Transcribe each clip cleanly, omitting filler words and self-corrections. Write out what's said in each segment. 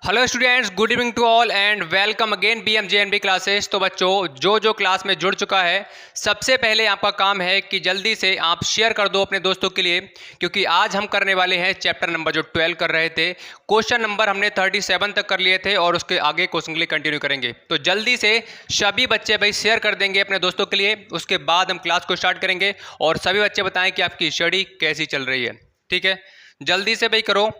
Hello students, good evening to all and welcome again BMJNB classes. तो बच्चों, जो class में जुड़ चुका है, सबसे पहले आपका काम है कि जल्दी से आप शेयर कर दो अपने दोस्तों के लिए, क्योंकि आज हम करने वाले हैं चैप्टर नंबर जो 12 कर रहे थे। क्वेश्चन नंबर हमने 37 तक कर लिए थे और उसके आगे क्वेश्चन के लिए कंटिन्यू करेंगे। तो जल्दी से सभी बच्चे भाई शेयर कर देंगे अपने दोस्तों के लिए, उसके बाद हम क्लास को स्टार्ट करेंगे और सभी बच्चे बताएं कि आपकी स्टडी कैसी चल रही है। ठीक है, जल्दी से भाई करो,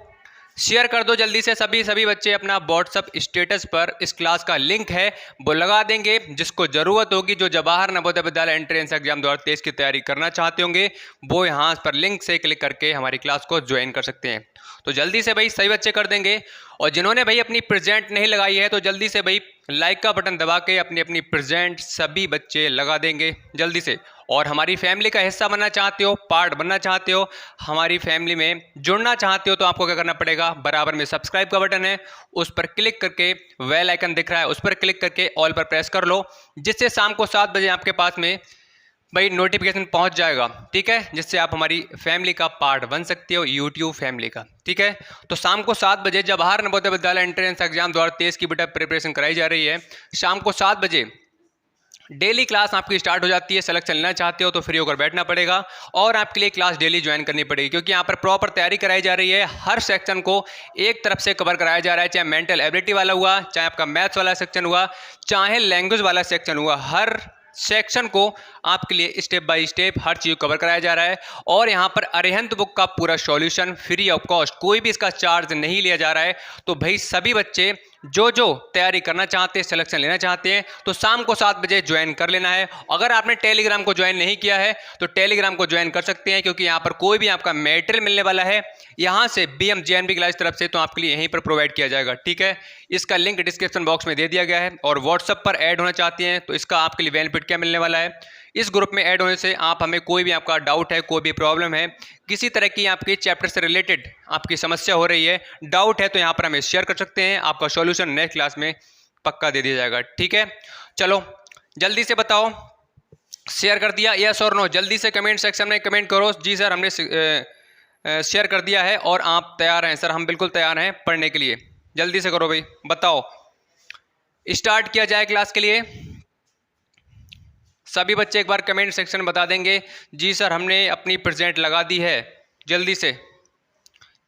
शेयर कर दो जल्दी से। सभी बच्चे अपना व्हाट्सअप स्टेटस पर इस क्लास का लिंक है वो लगा देंगे, जिसको ज़रूरत होगी, जो जवाहर नवोदय विद्यालय एंट्रेंस एग्जाम 2023 की तैयारी करना चाहते होंगे, वो यहाँ पर लिंक से क्लिक करके हमारी क्लास को ज्वाइन कर सकते हैं। तो जल्दी से भाई सभी बच्चे कर देंगे। और जिन्होंने भाई अपनी प्रेजेंट नहीं लगाई है, तो जल्दी से भाई लाइक का बटन दबा के अपनी अपनी प्रेजेंट सभी बच्चे लगा देंगे जल्दी से। और हमारी फैमिली का हिस्सा बनना चाहते हो, पार्ट बनना चाहते हो, हमारी फैमिली में जुड़ना चाहते हो, तो आपको क्या करना पड़ेगा, बराबर में सब्सक्राइब का बटन है, उस पर क्लिक करके बेल आइकन दिख रहा है, उस पर क्लिक करके ऑल पर प्रेस कर लो, जिससे शाम को 7 बजे आपके पास में भाई नोटिफिकेशन पहुंच जाएगा। ठीक है, जिससे आप हमारी फैमिली का पार्ट बन सकते हो, यूट्यूब फैमिली का। ठीक है, तो शाम को 7 बजे जवाहर नवोदय विद्यालय एंट्रेंस एग्जाम 2023 की बेटा प्रिपरेशन कराई जा रही है। शाम को 7 बजे डेली क्लास आपकी स्टार्ट हो जाती है। सिलेक्शन लेना चाहते हो तो फ्री होकर बैठना पड़ेगा और आपके लिए क्लास डेली ज्वाइन करनी पड़ेगी, क्योंकि यहाँ पर प्रॉपर तैयारी कराई जा रही है। हर सेक्शन को एक तरफ से कवर कराया जा रहा है, चाहे मेंटल एबिलिटी वाला हुआ, चाहे आपका मैथ्स वाला सेक्शन हुआ, चाहे लैंग्वेज वाला सेक्शन हुआ, हर सेक्शन को आपके लिए step by step her cheese cover कराया जा रहा है। और यहाँ पर अरिहंत बुक का पूरा सॉल्यूशन फ्री ऑफ कॉस्ट, कोई भी इसका चार्ज नहीं लिया जा रहा है। तो भाई सभी बच्चे जो तैयारी करना चाहते हैं, सिलेक्शन लेना चाहते हैं, तो शाम को 7 बजे ज्वाइन कर लेना है। अगर आपने टेलीग्राम को ज्वाइन नहीं किया है तो टेलीग्राम को ज्वाइन कर सकते हैं, क्योंकि यहाँ पर कोई भी आपका मटेरियल मिलने वाला है यहाँ से BMJNB क्लास तरफ से, तो आपके लिए यहीं पर प्रोवाइड किया जाएगा। ठीक है, इसका लिंक डिस्क्रिप्शन बॉक्स में दे दिया गया है। और व्हाट्सएप पर ऐड होना चाहते हैं तो इसका आपके लिए बेनिफिट क्या मिलने वाला है, इस ग्रुप में ऐड होने से आप हमें कोई भी आपका डाउट है, कोई भी प्रॉब्लम है, किसी तरह की आपके चैप्टर से रिलेटेड आपकी समस्या हो रही है, डाउट है, तो यहाँ पर हमें शेयर कर सकते हैं। आपका सॉल्यूशन नेक्स्ट क्लास में पक्का दे दिया जाएगा। ठीक है, चलो जल्दी से बताओ, शेयर कर दिया यस और नो? जल्दी से कमेंट सेक्शन में कमेंट करो, जी सर हमने शेयर कर दिया है और आप तैयार हैं। सर हम बिल्कुल तैयार हैं पढ़ने के लिए। जल्दी से करो भाई, बताओ स्टार्ट किया जाए क्लास के लिए। सभी बच्चे एक बार कमेंट सेक्शन में बता देंगे, जी सर हमने अपनी प्रेजेंट लगा दी है, जल्दी से।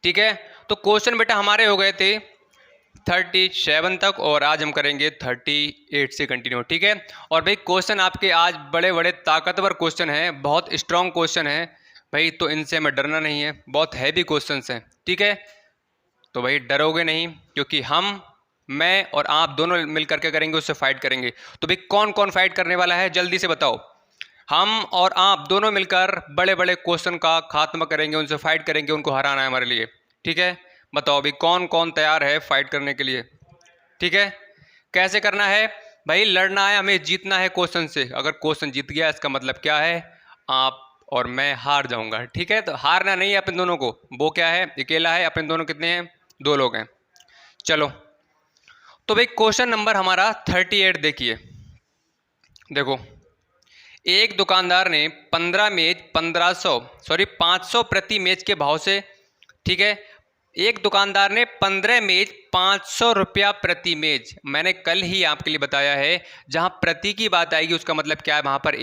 ठीक है, तो क्वेश्चन बेटा हमारे हो गए थे 37 तक और आज हम करेंगे 38 से कंटिन्यू। ठीक है, और भाई क्वेश्चन आपके आज बड़े बड़े ताकतवर क्वेश्चन हैं, बहुत स्ट्रॉन्ग क्वेश्चन है भाई, तो इनसे हमें डरना नहीं है, बहुत हैवी क्वेश्चंस हैं। ठीक है, तो भाई डरोगे नहीं, क्योंकि मैं और आप दोनों मिलकर के करेंगे, उससे फाइट करेंगे। तो भाई कौन कौन फाइट करने वाला है, जल्दी से बताओ। हम और आप दोनों मिलकर बड़े बड़े क्वेश्चन का खात्मा करेंगे, उनसे फाइट करेंगे, उनको हराना है हमारे लिए। ठीक है, बताओ भाई कौन कौन तैयार है फाइट करने के लिए। ठीक है, कैसे करना है भाई, लड़ना है, हमें जीतना है क्वेश्चन से। अगर क्वेश्चन जीत गया इसका मतलब क्या है, आप और मैं हार जाऊंगा। ठीक है, तो हारना नहीं है अपन दोनों को, वो क्या है अकेला है, अपन दोनों कितने हैं, 2 लोग हैं। चलो तो भाई क्वेश्चन नंबर हमारा 38 देखिए। देखो, एक दुकानदार ने 500 प्रति मेज के भाव से, ठीक है, एक दुकानदार ने 15 मेज 500 रुपया प्रति मेज। मैंने कल ही आपके लिए बताया है, जहां प्रति की बात आएगी उसका मतलब क्या है, वहां पर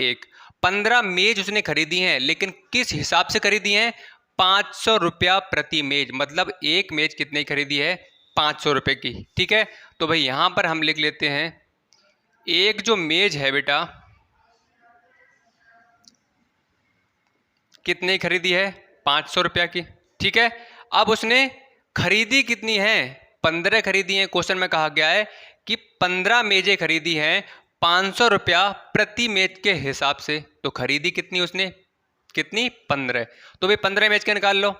15 मेज उसने खरीदी हैं, लेकिन किस हिसाब से खरीदी हैं, 500 रुपया प्रति मेज। मतलब एक मेज कितने की खरीदी है, 500 रुपये की। ठीक है, तो भाई यहां पर हम लिख लेते हैं, एक जो मेज है बेटा कितने की खरीदी है, 500 रुपया की। ठीक है, अब उसने खरीदी कितनी है, 15 खरीदी है। क्वेश्चन में कहा गया है कि 15 मेजें खरीदी हैं 500 रुपया प्रति मेज के हिसाब से। तो खरीदी कितनी उसने, कितनी, 15। तो भाई 15 मेज के निकाल लो,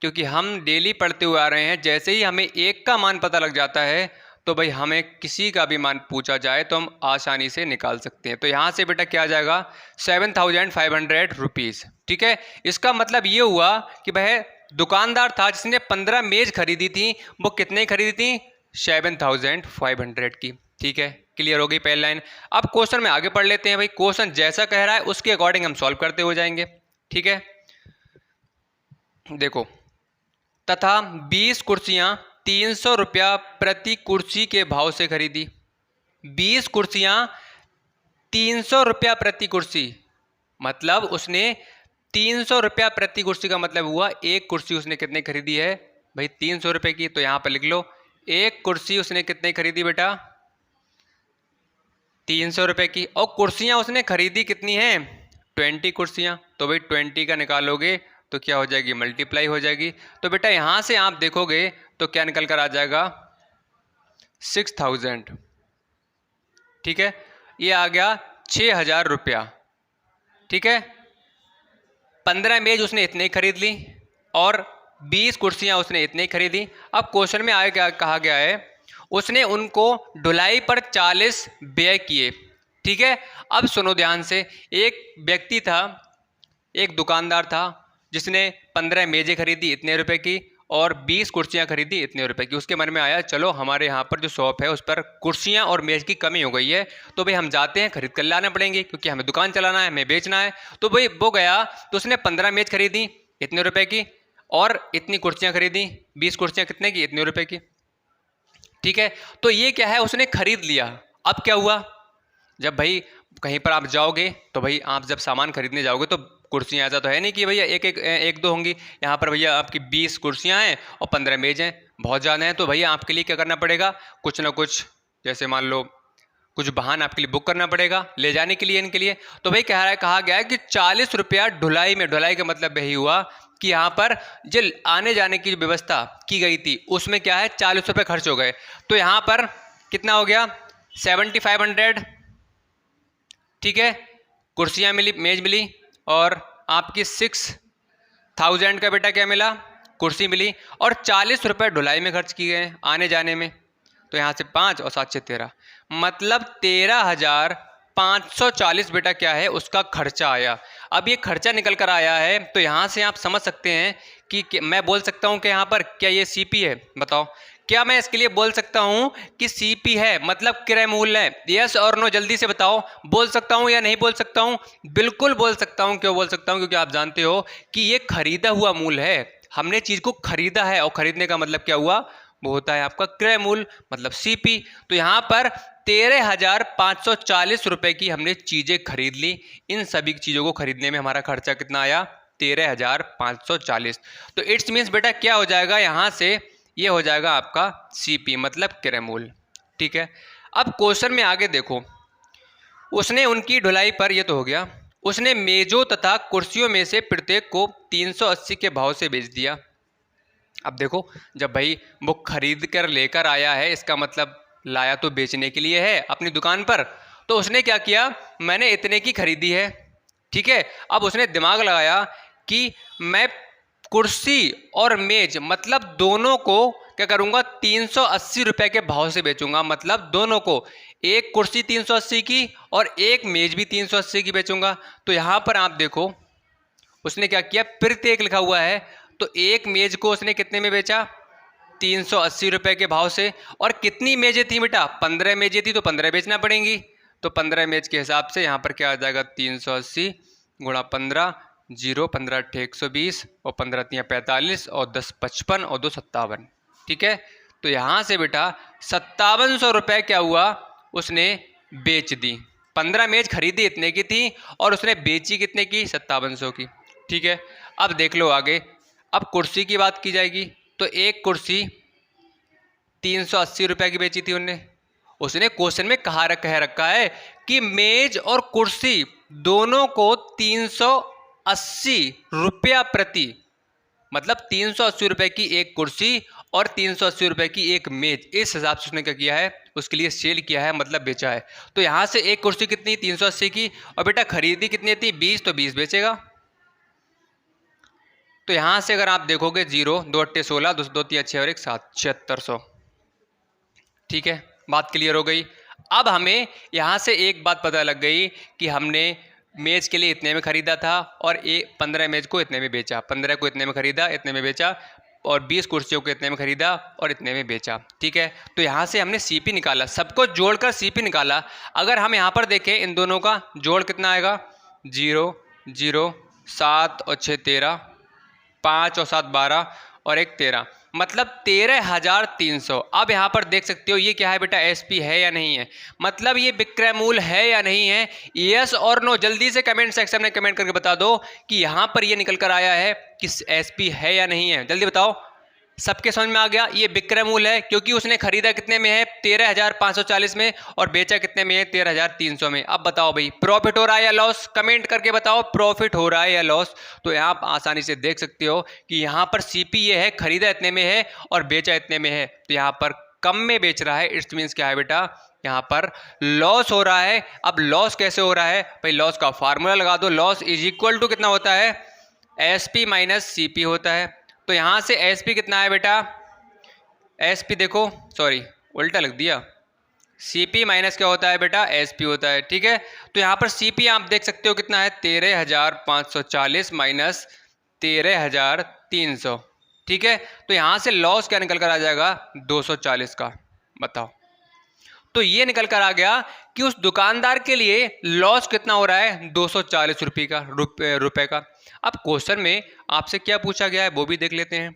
क्योंकि हम डेली पढ़ते हुए आ रहे हैं, जैसे ही हमें एक का मान पता लग जाता है तो भाई हमें किसी का भी मान पूछा जाए तो हम आसानी से निकाल सकते हैं। तो यहाँ से बेटा क्या आ जाएगा, 7500 रुपीज़। ठीक है, इसका मतलब ये हुआ कि भाई दुकानदार था जिसने 15 मेज खरीदी थी, वो कितने खरीदी थी, 7500 की। ठीक है, क्लियर हो गई पहली लाइन। अब क्वेश्चन में आगे पढ़ लेते हैं भाई, क्वेश्चन जैसा कह रहा है उसके अकॉर्डिंग हम सॉल्व करते हो जाएंगे। ठीक है, देखो, तथा 20 कुर्सियां ₹300 प्रति कुर्सी के भाव से खरीदी। 20 कुर्सियाँ ₹300 प्रति कुर्सी, मतलब उसने ₹300 प्रति कुर्सी का मतलब हुआ एक कुर्सी उसने कितने खरीदी है भाई? ₹300 की। तो यहाँ पर लिख लो, एक कुर्सी उसने कितने खरीदी बेटा? ₹300 की। और कुर्सियाँ उसने खरीदी कितनी हैं? 20 कुर्सियाँ। तो भाई 20 का निकालोगे तो क्या हो जाएगी? मल्टीप्लाई हो जाएगी। तो बेटा यहाँ से आप देखोगे तो क्या निकल कर आ जाएगा? 6000। ठीक है, ये आ गया ₹6000। ठीक है, 15 मेज उसने इतने ही खरीद ली और 20 कुर्सियाँ उसने इतने ही खरीदी। अब क्वेश्चन में आगे क्या कहा गया है? उसने उनको ढुलाई पर 40 व्यय किए। ठीक है, अब सुनो ध्यान से। एक व्यक्ति था, एक दुकानदार था, जिसने 15 मेजें खरीदी इतने रुपए की और 20 कुर्सियां खरीदी इतने रुपए की। उसके मन में आया चलो हमारे यहाँ पर जो शॉप है उस पर कुर्सियां और मेज की कमी हो गई है, तो भाई हम जाते हैं खरीद कर लाना पड़ेंगे क्योंकि हमें दुकान चलाना है, हमें बेचना है। तो भाई वो गया तो उसने 15 मेज खरीदी इतने रुपए की और इतनी कुर्सियाँ खरीदी, 20 कुर्सियाँ कितने की? इतने रुपए की। ठीक है, तो ये क्या है? उसने खरीद लिया। अब क्या हुआ? जब भाई कहीं पर आप जाओगे तो भाई आप जब सामान खरीदने जाओगे तो कुर्सियाँ, ऐसा तो है नहीं कि भैया एक दो होंगी। यहाँ पर भैया आपकी 20 कुर्सियाँ हैं और 15 मेज हैं, बहुत ज़्यादा हैं। तो भैया आपके लिए क्या करना पड़ेगा? कुछ ना कुछ, जैसे मान लो कुछ वाहन आपके लिए बुक करना पड़ेगा ले जाने के लिए, इनके लिए। तो भाई कहा गया है कि ₹40 ढुलाई में। ढुलाई का मतलब यही हुआ कि यहाँ पर जो आने जाने की व्यवस्था की गई थी उसमें क्या है? ₹40 खर्च हो गए। तो यहाँ पर कितना हो गया? 7500। ठीक है, कुर्सियाँ मिली, मेज मिली और आपकी 6000 का बेटा क्या मिला? कुर्सी मिली। और ₹40 ढुलाई में खर्च किए गए आने जाने में। तो यहाँ से 5 और 7 से 13, मतलब 13,540 बेटा क्या है? उसका खर्चा आया। अब ये खर्चा निकल कर आया है तो यहाँ से आप समझ सकते हैं कि मैं बोल सकता हूँ कि यहाँ पर क्या ये सीपी है? बताओ, क्या मैं इसके लिए बोल सकता हूँ कि सीपी है मतलब क्रय मूल्य है? यस और नो, जल्दी से बताओ। बोल सकता हूँ या नहीं बोल सकता हूँ? बिल्कुल बोल सकता हूँ। क्यों बोल सकता हूँ? क्योंकि आप जानते हो कि ये खरीदा हुआ मूल्य है। हमने चीज़ को खरीदा है और खरीदने का मतलब क्या हुआ? वो होता है आपका क्रय मूल्य, मतलब सीपी। तो यहाँ पर 13,540 रुपए की हमने चीज़ें खरीद ली। इन सभी चीज़ों को खरीदने में हमारा खर्चा कितना आया? 13,540। तो इट्स मीन्स बेटा क्या हो जाएगा यहाँ से? ये हो जाएगा आपका सीपी मतलब क्रय मूल्य। ठीक है, अब क्वेश्चन में आगे देखो। उसने उनकी ढुलाई पर, ये तो हो गया, उसने मेजों तथा कुर्सियों में से प्रत्येक को 380 के भाव से बेच दिया। अब देखो, जब भाई वो खरीद कर लेकर आया है, इसका मतलब लाया तो बेचने के लिए है अपनी दुकान पर। तो उसने क्या किया? मैंने इतने की खरीदी है। ठीक है, अब उसने दिमाग लगाया कि मैं कुर्सी और मेज मतलब दोनों को क्या करूंगा? 380 रुपए के भाव से बेचूंगा। मतलब दोनों को, एक कुर्सी 380 की और एक मेज भी 380 की बेचूंगा। तो यहां पर आप देखो उसने क्या किया? प्रत्येक लिखा हुआ है, तो एक मेज को उसने कितने में बेचा? 380 रुपए के भाव से। और कितनी मेजें थी बेटा? 15 मेजें थी, तो 15 बेचना पड़ेंगी। तो 15 मेज के हिसाब से यहाँ पर क्या आ जाएगा? 380 गुणा 15, 0, 15 × 120 और 15 × 45 और 10 55 और 2 57। ठीक है, तो यहाँ से बेटा 5700 रुपये क्या हुआ? उसने बेच दी। 15 मेज खरीदी इतने की थी और उसने बेची कितने की? 5700 की। ठीक है, अब देख लो आगे। अब कुर्सी की बात की जाएगी तो एक कुर्सी 380 रुपये की बेची थी उसने क्वेश्चन में कह रखा है कि मेज और कुर्सी दोनों को 380 रुपया प्रति, मतलब 380 रुपये की एक कुर्सी और 380 रुपये की एक मेज, इस हिसाब से उसने क्या किया है? उसके लिए सेल किया है, मतलब बेचा है। तो यहाँ से एक कुर्सी कितनी? 380 की। और बेटा खरीदी कितनी थी? 20, तो 20 बेचेगा। तो यहाँ से अगर आप देखोगे 0, 2 × 8 = 16, 2 2 3 6 और 1 7, 7600। ठीक है, बात क्लियर हो गई। अब हमें यहाँ से एक बात पता लग गई कि हमने मेज के लिए इतने में खरीदा था और 15 मेज को इतने में बेचा, 15 को इतने में खरीदा, इतने में बेचा, और 20 कुर्सियों को इतने में खरीदा और इतने में बेचा। ठीक है, तो यहाँ से हमने सीपी निकाला, सबको जोड़कर सीपी निकाला। अगर हम यहाँ पर देखें इन दोनों का जोड़ कितना आएगा? 0, 0, 7 और 6 13, 5 और 7 12 और एक 13, मतलब 13,300। अब यहाँ पर देख सकते हो ये क्या है बेटा, एसपी है या नहीं है, मतलब ये विक्रय मूल्य है या नहीं है, यस और नो जल्दी से कमेंट सेक्शन में कमेंट करके बता दो कि यहाँ पर ये निकल कर आया है कि एसपी है या नहीं है, जल्दी बताओ। सबके समझ में आ गया, ये विक्रय मूल्य है क्योंकि उसने खरीदा कितने में है, 13,540 में, और बेचा कितने में है, 13,300 में। अब बताओ भाई प्रॉफिट हो रहा है या लॉस, कमेंट करके बताओ प्रॉफिट हो रहा है या लॉस। तो आप आसानी से देख सकते हो कि यहाँ पर सीपी ये है, खरीदा इतने में है और बेचा इतने में है, तो यहाँ पर कम में बेच रहा है, इट्स मीन्स क्या है बेटा, यहाँ पर लॉस हो रहा है। अब लॉस कैसे हो रहा है भाई, लॉस का फार्मूला लगा दो, लॉस इज इक्वल टू कितना होता है, एसपी माइनस सीपी होता है। तो यहां से एसपी कितना है बेटा, एसपी देखो सॉरी उल्टा लिख दिया, सीपी माइनस क्या होता है बेटा, एसपी होता है, ठीक है। तो यहां पर सीपी आप देख सकते हो कितना है, 13,540 माइनस 13,300, ठीक है। तो यहां से लॉस क्या निकल कर आ जाएगा, 240 का, बताओ। तो ये निकल कर आ गया कि उस दुकानदार के लिए लॉस कितना हो रहा है, 240 रुपए का। अब क्वेश्चन में आपसे क्या पूछा गया है वो भी देख लेते हैं।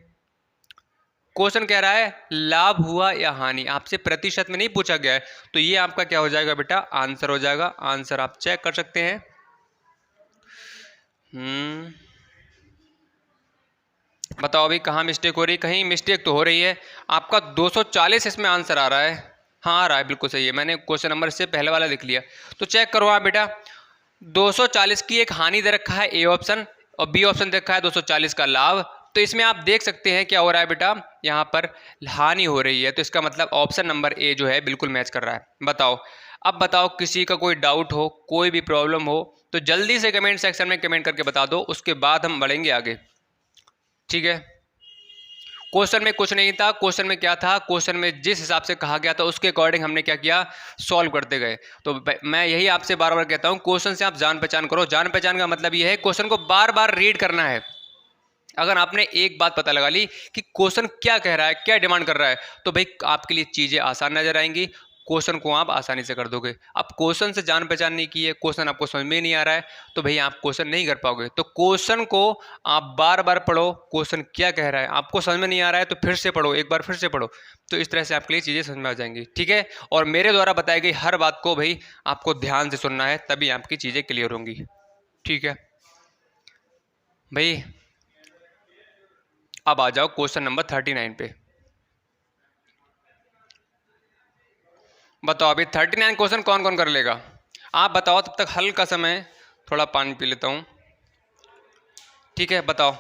क्वेश्चन कह रहा है लाभ हुआ या हानि, आपसे प्रतिशत में नहीं पूछा गया है, तो ये आपका क्या हो जाएगा बेटा, आंसर हो जाएगा। आंसर आप चेक कर सकते हैं। बताओ अभी कहाँ मिस्टेक हो रही है, कहीं मिस्टेक तो हो रही है। आपका 240 इसमें आंसर आ रहा है, हाँ आ रहा है, बिल्कुल सही है, मैंने क्वेश्चन नंबर से पहले वाला लिख लिया। तो चेक करो आप बेटा, 240 की एक हानि दे रखा है ए ऑप्शन, और बी ऑप्शन दे रखा है 240 का लाभ। तो इसमें आप देख सकते हैं क्या हो रहा है बेटा, यहाँ पर हानि हो रही है, तो इसका मतलब ऑप्शन नंबर ए जो है बिल्कुल मैच कर रहा है। बताओ, अब बताओ किसी का कोई डाउट हो, कोई भी प्रॉब्लम हो तो जल्दी से कमेंट सेक्शन में कमेंट करके बता दो, उसके बाद हम बढ़ेंगे आगे, ठीक है। क्वेश्चन में कुछ नहीं था, क्वेश्चन में क्या था, क्वेश्चन में जिस हिसाब से कहा गया था उसके अकॉर्डिंग हमने क्या किया, सॉल्व करते गए। तो मैं यही आपसे बार बार कहता हूँ, क्वेश्चन से आप जान पहचान करो। जान पहचान का मतलब ये है क्वेश्चन को बार बार रीड करना है। अगर आपने एक बात पता लगा ली कि क्वेश्चन क्या कह रहा है, क्या डिमांड कर रहा है, तो भाई आपके लिए चीज़ें आसान नजर आएंगी, क्वेश्चन को आप आसानी से कर दोगे। अब क्वेश्चन से जान पहचान नहीं की है, क्वेश्चन आपको समझ में नहीं आ रहा है, तो भाई आप क्वेश्चन नहीं कर पाओगे। तो क्वेश्चन को आप बार बार पढ़ो, क्वेश्चन क्या कह रहा है, आपको समझ में नहीं आ रहा है तो फिर से पढ़ो, एक बार फिर से पढ़ो, तो इस तरह से आपके लिए चीज़ें समझ में आ जाएंगी, ठीक है। और मेरे द्वारा बताई गई हर बात को भाई आपको ध्यान से सुनना है, तभी आपकी चीज़ें क्लियर होंगी, ठीक है भाई। अब आ जाओ क्वेश्चन नंबर 39 पे। बताओ अभी 39 क्वेश्चन कौन कौन कर लेगा, आप बताओ। तब तक हल्का समय थोड़ा पानी पी लेता हूँ, ठीक है। बताओ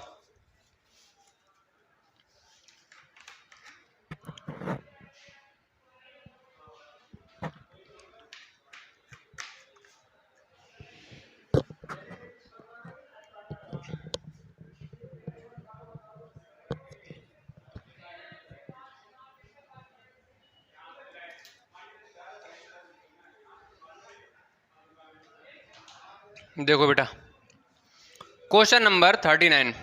देखो बेटा, क्वेश्चन नंबर 39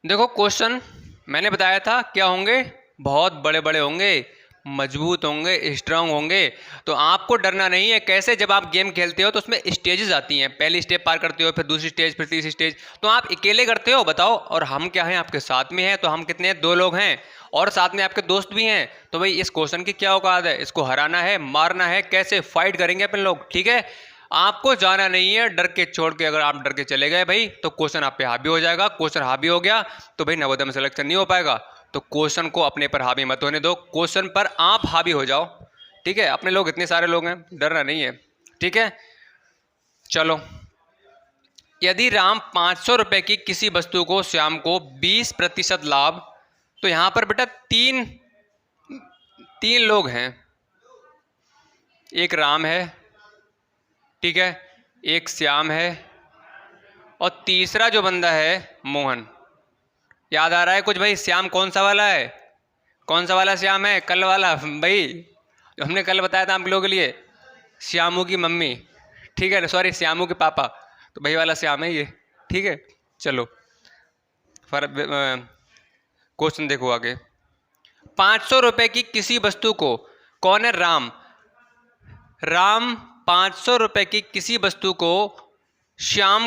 देखो। क्वेश्चन मैंने बताया था क्या होंगे, बहुत बड़े बड़े होंगे, मजबूत होंगे, स्ट्रांग होंगे। तो आपको डरना नहीं है। कैसे, जब आप गेम खेलते हो तो उसमें स्टेजेस आती हैं, पहली स्टेप पार करते हो, फिर दूसरी स्टेज, फिर तीसरी स्टेज। तो आप अकेले करते हो, बताओ, और हम क्या हैं, आपके साथ में हैं। तो हम कितने हैं, 2 लोग हैं, और साथ में आपके दोस्त भी हैं। तो भाई इस क्वेश्चन की क्या औकात है, इसको हराना है, मारना है, कैसे फाइट करेंगे अपन लोग, ठीक है। आपको जाना नहीं है डर के, छोड़ के अगर आप डर के चले गए भाई तो क्वेश्चन आप पे हावी हो जाएगा। क्वेश्चन हावी हो गया तो भाई नवोदय में सिलेक्शन नहीं हो पाएगा। तो क्वेश्चन को अपने पर हावी मत होने दो, क्वेश्चन पर आप हावी हो जाओ, ठीक है। अपने लोग इतने सारे लोग हैं, डरना नहीं है, ठीक है। चलो, यदि राम 500 रुपए की किसी वस्तु को श्याम को 20% लाभ, तो यहां पर बेटा तीन लोग हैं, एक राम है, ठीक है, एक श्याम है, और तीसरा जो बंदा है मोहन। याद आ रहा है कुछ भाई, श्याम कौन सा वाला है, कौन सा वाला श्याम है, कल वाला भाई जो हमने कल बताया था आप लोगों के लिए, श्यामू की मम्मी, ठीक है, सॉरी श्यामू के पापा, तो भाई वाला श्याम है ये, ठीक है। चलो क्वेश्चन देखो आगे। 500 रुपए की किसी वस्तु को, कौन है, राम, 500 रुपए की किसी वस्तु को श्याम,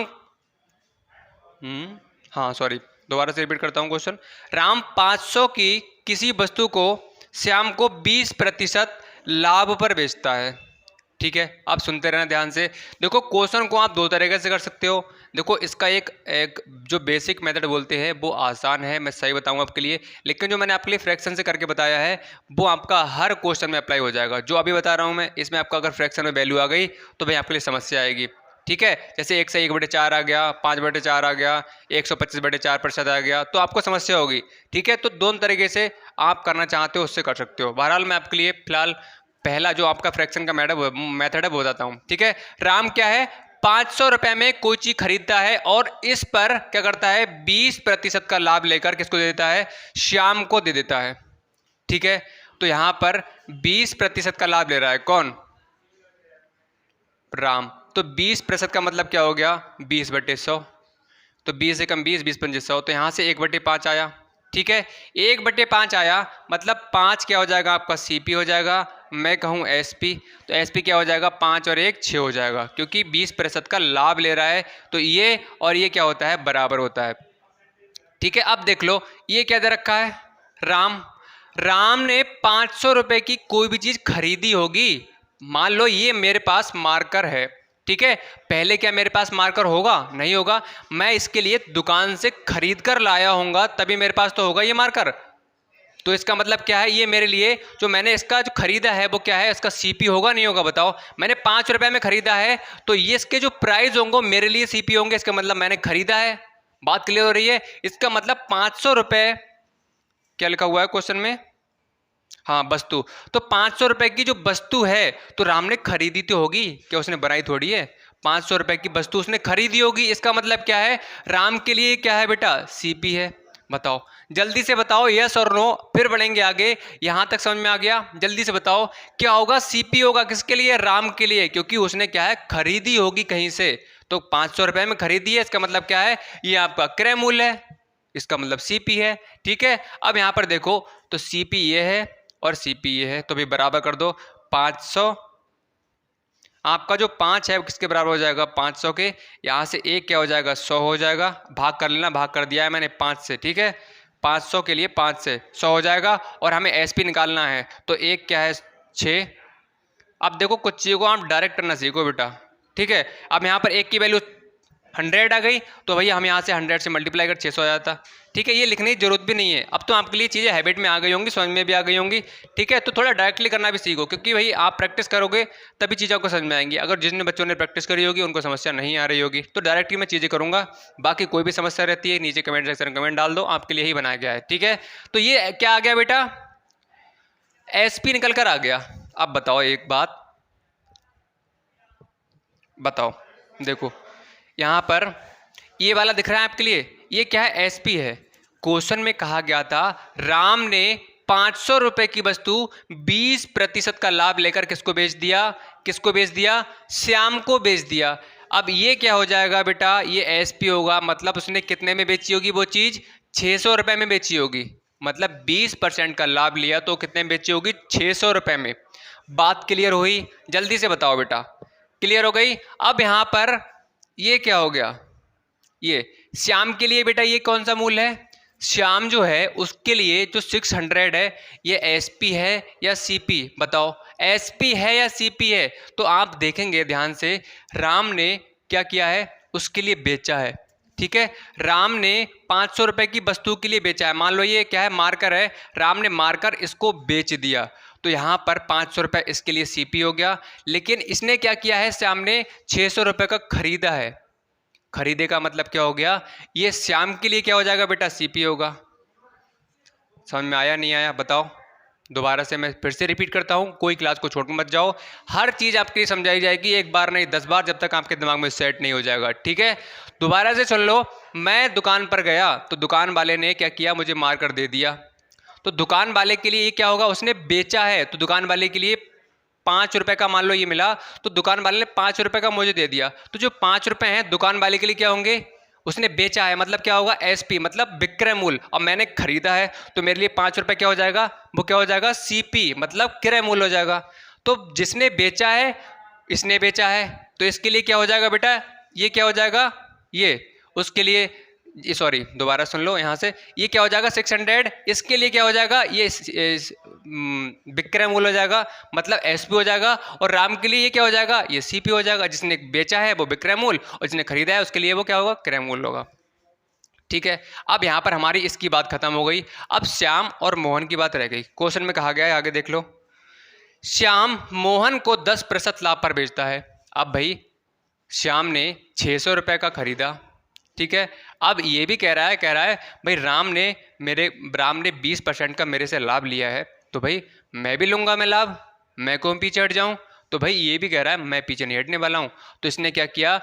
हाँ सॉरी, दोबारा से रिपीट करता हूँ क्वेश्चन। राम 500 की किसी वस्तु को श्याम को 20% लाभ पर बेचता है। ठीक है, आप सुनते रहना ध्यान से। देखो क्वेश्चन को आप दो तरीके से कर सकते हो। देखो इसका एक जो बेसिक मेथड बोलते हैं वो आसान है, मैं सही बताऊंगा आपके लिए, लेकिन जो मैंने आपके लिए फ्रैक्शन से करके बताया है वो आपका हर क्वेश्चन में अप्लाई हो जाएगा। जो अभी बता रहा हूं मैं, इसमें आपका अगर फ्रैक्शन में वैल्यू आ गई तो भाई आपके लिए समस्या आएगी। ठीक है, जैसे 1 से 1/4 आ गया, 5/4 आ गया, 125/4% आ गया, तो आपको समस्या होगी। ठीक है, तो दोनों तरीके से आप करना चाहते हो उससे कर सकते हो। बहरहाल मैं आपके लिए फिलहाल पहला जो आपका फ्रैक्शन का मेथड है वो बताता हूँ। ठीक है, राम क्या है, 500 रुपए में कोई चीज खरीदता है और इस पर क्या करता है, 20% का लाभ लेकर किसको दे देता है, श्याम को दे देता है। ठीक है, तो यहां पर 20% का लाभ ले रहा है कौन, राम। तो 20% का मतलब क्या हो गया, 20/100। तो 20 से कम 20, 20×5 तो यहाँ से 1/5 आया। ठीक है, 1/5 आया मतलब 5 क्या हो जाएगा आपका CP हो जाएगा, मैं कहूँ SP। तो SP क्या हो जाएगा, 5 और 1 6 हो जाएगा, क्योंकि 20% का लाभ ले रहा है। तो ये और ये क्या होता है, बराबर होता है। ठीक है, अब देख लो ये क्या दे रखा है, राम ने 500 रुपए की कोई भी चीज खरीदी होगी। मान लो ये मेरे पास मार्कर है। ठीक है, पहले क्या मेरे पास मार्कर होगा, नहीं होगा, मैं इसके लिए दुकान से खरीद कर लाया होऊंगा तभी मेरे पास तो होगा ये मार्कर। तो इसका मतलब क्या है, ये मेरे लिए जो मैंने इसका जो खरीदा है वो क्या है, इसका CP होगा नहीं होगा, बताओ। मैंने 5 रुपए में खरीदा है तो ये इसके जो प्राइस होंगे मेरे लिए CP होंगे, इसका मतलब मैंने खरीदा है। बात क्लियर हो रही है। इसका मतलब 500 रुपए क्या लिखा हुआ है क्वेश्चन में, हाँ वस्तु। तो 500 रुपए की जो वस्तु है तो राम ने खरीदी तो होगी, क्या उसने बनाई थोड़ी है। 500 रुपए की वस्तु उसने खरीदी होगी, इसका मतलब क्या है, राम के लिए क्या है बेटा, CP है। बताओ जल्दी से बताओ, यस और नो, फिर बढ़ेंगे आगे। यहां तक समझ में आ गया, जल्दी से बताओ क्या होगा, CP होगा किसके लिए, राम के लिए, क्योंकि उसने क्या है, खरीदी होगी कहीं से। तो 500 रुपए में खरीदी है, इसका मतलब क्या है, ये आपका क्रय मूल्य है, इसका मतलब CP है। ठीक है, अब यहां पर देखो तो CP ये है और CP ये है, तो भी बराबर कर दो। 500 आपका जो 5 है किसके बराबर हो जाएगा, 500 के। यहाँ से 1 क्या हो जाएगा, 100 हो जाएगा। भाग कर लेना, भाग कर दिया है मैंने 5 से। ठीक है, 500 के लिए 5 से 100 हो जाएगा और हमें SP निकालना है। तो 1 क्या है, 6। अब देखो कुछ चीज़ों को आप डायरेक्ट करना सीखो बेटा। ठीक है, अब यहाँ पर 1 की वैल्यू 100 आ गई तो भैया हम यहाँ से 100 से मल्टीप्लाई कर 600 आ जाता। ठीक है, ये लिखने की जरूरत भी नहीं है, अब तो आपके लिए चीज़ें हैबिट में आ गई होंगी, समझ में भी आ गई होंगी। ठीक है, तो थोड़ा डायरेक्टली करना भी सीखो, क्योंकि भाई आप प्रैक्टिस करोगे तभी चीज़ों को समझ में आएंगी। अगर जिन बच्चों ने प्रैक्टिस करी होगी उनको समस्या नहीं आ रही होगी, तो डायरेक्टली मैं चीज़ें करूँगा। बाकी कोई भी समस्या रहती है नीचे कमेंट सेक्शन में कमेंट डाल दो, आपके लिए ही बनाया गया है। ठीक है, तो ये क्या आ गया बेटा, SP निकल कर आ गया। अब बताओ एक बात, बताओ देखो यहाँ पर ये वाला दिख रहा है आपके लिए, ये क्या है, SP है। क्वेश्चन में कहा गया था राम ने 500 रुपए की वस्तु 20% का लाभ लेकर किसको बेच दिया, किसको बेच दिया, श्याम को बेच दिया। अब ये क्या हो जाएगा बेटा, ये SP होगा, मतलब उसने कितने में बेची होगी वो चीज, 600 रुपए में बेची होगी। मतलब 20% का लाभ लिया तो कितने में बेची होगी, 600 रुपए में। बात क्लियर हुई, जल्दी से बताओ बेटा, क्लियर हो गई। अब यहां पर ये क्या हो गया, ये श्याम के लिए बेटा ये कौन सा मूल्य है, श्याम जो है उसके लिए जो 600 है ये SP है या CP, बताओ SP है या CP है। तो आप देखेंगे ध्यान से, राम ने क्या किया है, उसके लिए बेचा है। ठीक है, राम ने 500 रुपए की वस्तु के लिए बेचा है। मान लो ये क्या है, मार्कर है, राम ने मार्कर इसको बेच दिया, तो यहाँ पर 500 रुपये इसके लिए CP हो गया। लेकिन इसने क्या किया है, श्याम ने 600 रुपये का खरीदा है। खरीदे का मतलब क्या हो गया, ये श्याम के लिए क्या हो जाएगा बेटा, CP होगा। समझ में आया नहीं आया, बताओ। दोबारा से मैं फिर से रिपीट करता हूँ, कोई क्लास को छोड़ मत जाओ, हर चीज़ आपके लिए समझाई जाएगी, एक बार नहीं 10 बार, जब तक आपके दिमाग में सेट नहीं हो जाएगा। ठीक है, दोबारा से सुन लो। मैं दुकान पर गया तो दुकान वाले ने क्या किया, मुझे मार्कर दे दिया। तो दुकान वाले के लिए ये क्या होगा, उसने बेचा है, तो दुकान वाले के लिए 5 रुपए का मान लो ये मिला, तो दुकान वाले ने 5 रुपए का मुझे दे दिया। तो जो 5 रुपए हैं दुकान वाले के लिए क्या होंगे, उसने बेचा है, मतलब क्या होगा, SP, मतलब विक्रय मूल्य। और मैंने खरीदा है तो मेरे लिए 5 रुपए क्या हो जाएगा, वो क्या हो जाएगा, CP, मतलब क्रय मूल्य हो जाएगा। तो जिसने बेचा है, इसने बेचा है, तो इसके लिए क्या हो जाएगा बेटा, ये क्या हो जाएगा, ये उसके लिए ये सॉरी दोबारा सुन लो यहाँ से, ये क्या हो जाएगा 600, इसके लिए क्या हो जाएगा ये विक्रय मूल्य हो जाएगा, मतलब एसपी हो जाएगा। और राम के लिए ये क्या हो जाएगा, ये सीपी हो जाएगा। जिसने बेचा है वो विक्रय मूल्य और जिसने खरीदा है उसके लिए वो क्या होगा, क्रय मूल्य होगा। ठीक है, अब यहाँ पर हमारी इसकी बात खत्म हो गई। अब श्याम और मोहन की बात रह गई। क्वेश्चन में कहा गया है, आगे देख लो, श्याम मोहन को 10% लाभ पर बेचता है। अब भाई श्याम ने 600 रुपये का खरीदा, ठीक है। अब ये भी कह रहा है भाई राम ने 20% का मेरे से लाभ लिया है, तो भाई मैं भी लूँगा मैं लाभ, मैं क्यों पीछे हट जाऊँ। तो भाई ये भी कह रहा है मैं पीछे नहीं हटने वाला हूँ। तो इसने क्या किया,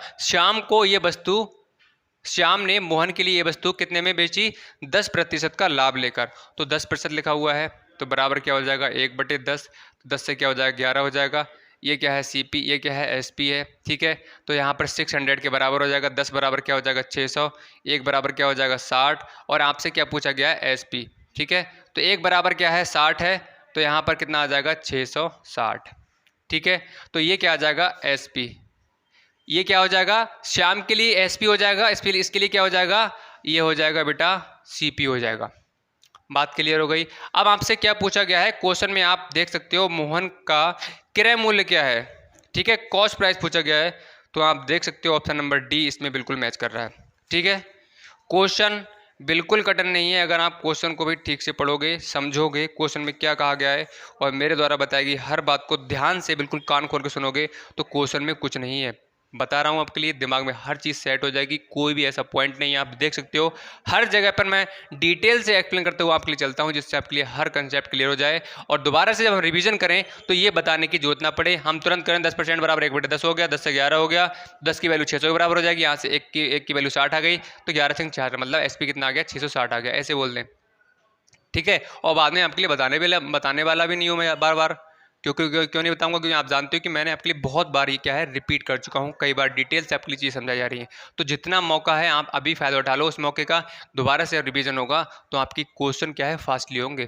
श्याम ने मोहन के लिए ये वस्तु कितने में बेची, 10% का लाभ लेकर। तो 10% लिखा हुआ है, तो बराबर क्या हो जाएगा 1/10। 10 से क्या हो जाएगा 11 हो जाएगा। ये क्या है सीपी, ये क्या है एसपी है, ठीक है। तो यहाँ पर 600 के बराबर हो जाएगा। 10 बराबर क्या हो जाएगा 600, 1 बराबर क्या हो जाएगा 60, और आपसे क्या पूछा गया है एसपी, ठीक है। तो 1 बराबर क्या है 60 है, तो यहाँ पर कितना आ जाएगा 660, ठीक है। तो ये क्या आ जाएगा एसपी, ये क्या हो जाएगा श्याम के लिए एसपी हो जाएगा, इसके लिए क्या हो जाएगा, ये हो जाएगा बेटा सीपी हो जाएगा। बात क्लियर हो गई। अब आपसे क्या पूछा गया है क्वेश्चन में, आप देख सकते हो मोहन का क्रय मूल्य क्या है, ठीक है, कॉस्ट प्राइस पूछा गया है। तो आप देख सकते हो ऑप्शन नंबर डी इसमें बिल्कुल मैच कर रहा है, ठीक है। क्वेश्चन बिल्कुल कठिन नहीं है, अगर आप क्वेश्चन को भी ठीक से पढ़ोगे, समझोगे क्वेश्चन में क्या कहा गया है और मेरे द्वारा बताई गई हर बात को ध्यान से बिल्कुल कान खोल के सुनोगे, तो क्वेश्चन में कुछ नहीं है। बता रहा हूँ आपके लिए, दिमाग में हर चीज़ सेट हो जाएगी, कोई भी ऐसा पॉइंट नहीं है। आप देख सकते हो हर जगह पर मैं डिटेल से एक्सप्लेन करते हुए आपके लिए चलता हूँ, जिससे आपके लिए हर कंसेप्ट क्लियर हो जाए और दोबारा से जब हम रिवीजन करें तो ये बताने की जरूरत ना पड़े, हम तुरंत करें 10% बराबर 1/10 हो गया, 10 से 11 हो गया, 10 की वैल्यू 600 के बराबर हो जाएगी, यहाँ से 1 की वैल्यू 60 आ गई, तो 11 से 4 मतलब एसपी कितना आ गया 660 आ गया, ऐसे बोल दें, ठीक है। और बाद में आपके लिए बताने वाला भी नहीं हूँ मैं बार बार, क्यों नहीं बताऊंगा, क्योंकि आप जानते हो कि मैंने आपके लिए बहुत बार ये क्या है रिपीट कर चुका हूँ, कई बार डिटेल से आपके लिए चीज़ समझाई जा रही है। तो जितना मौका है आप अभी फ़ायदा उठा लो उस मौके का, दोबारा से रिवीजन होगा तो आपकी क्वेश्चन क्या है फास्टली होंगे,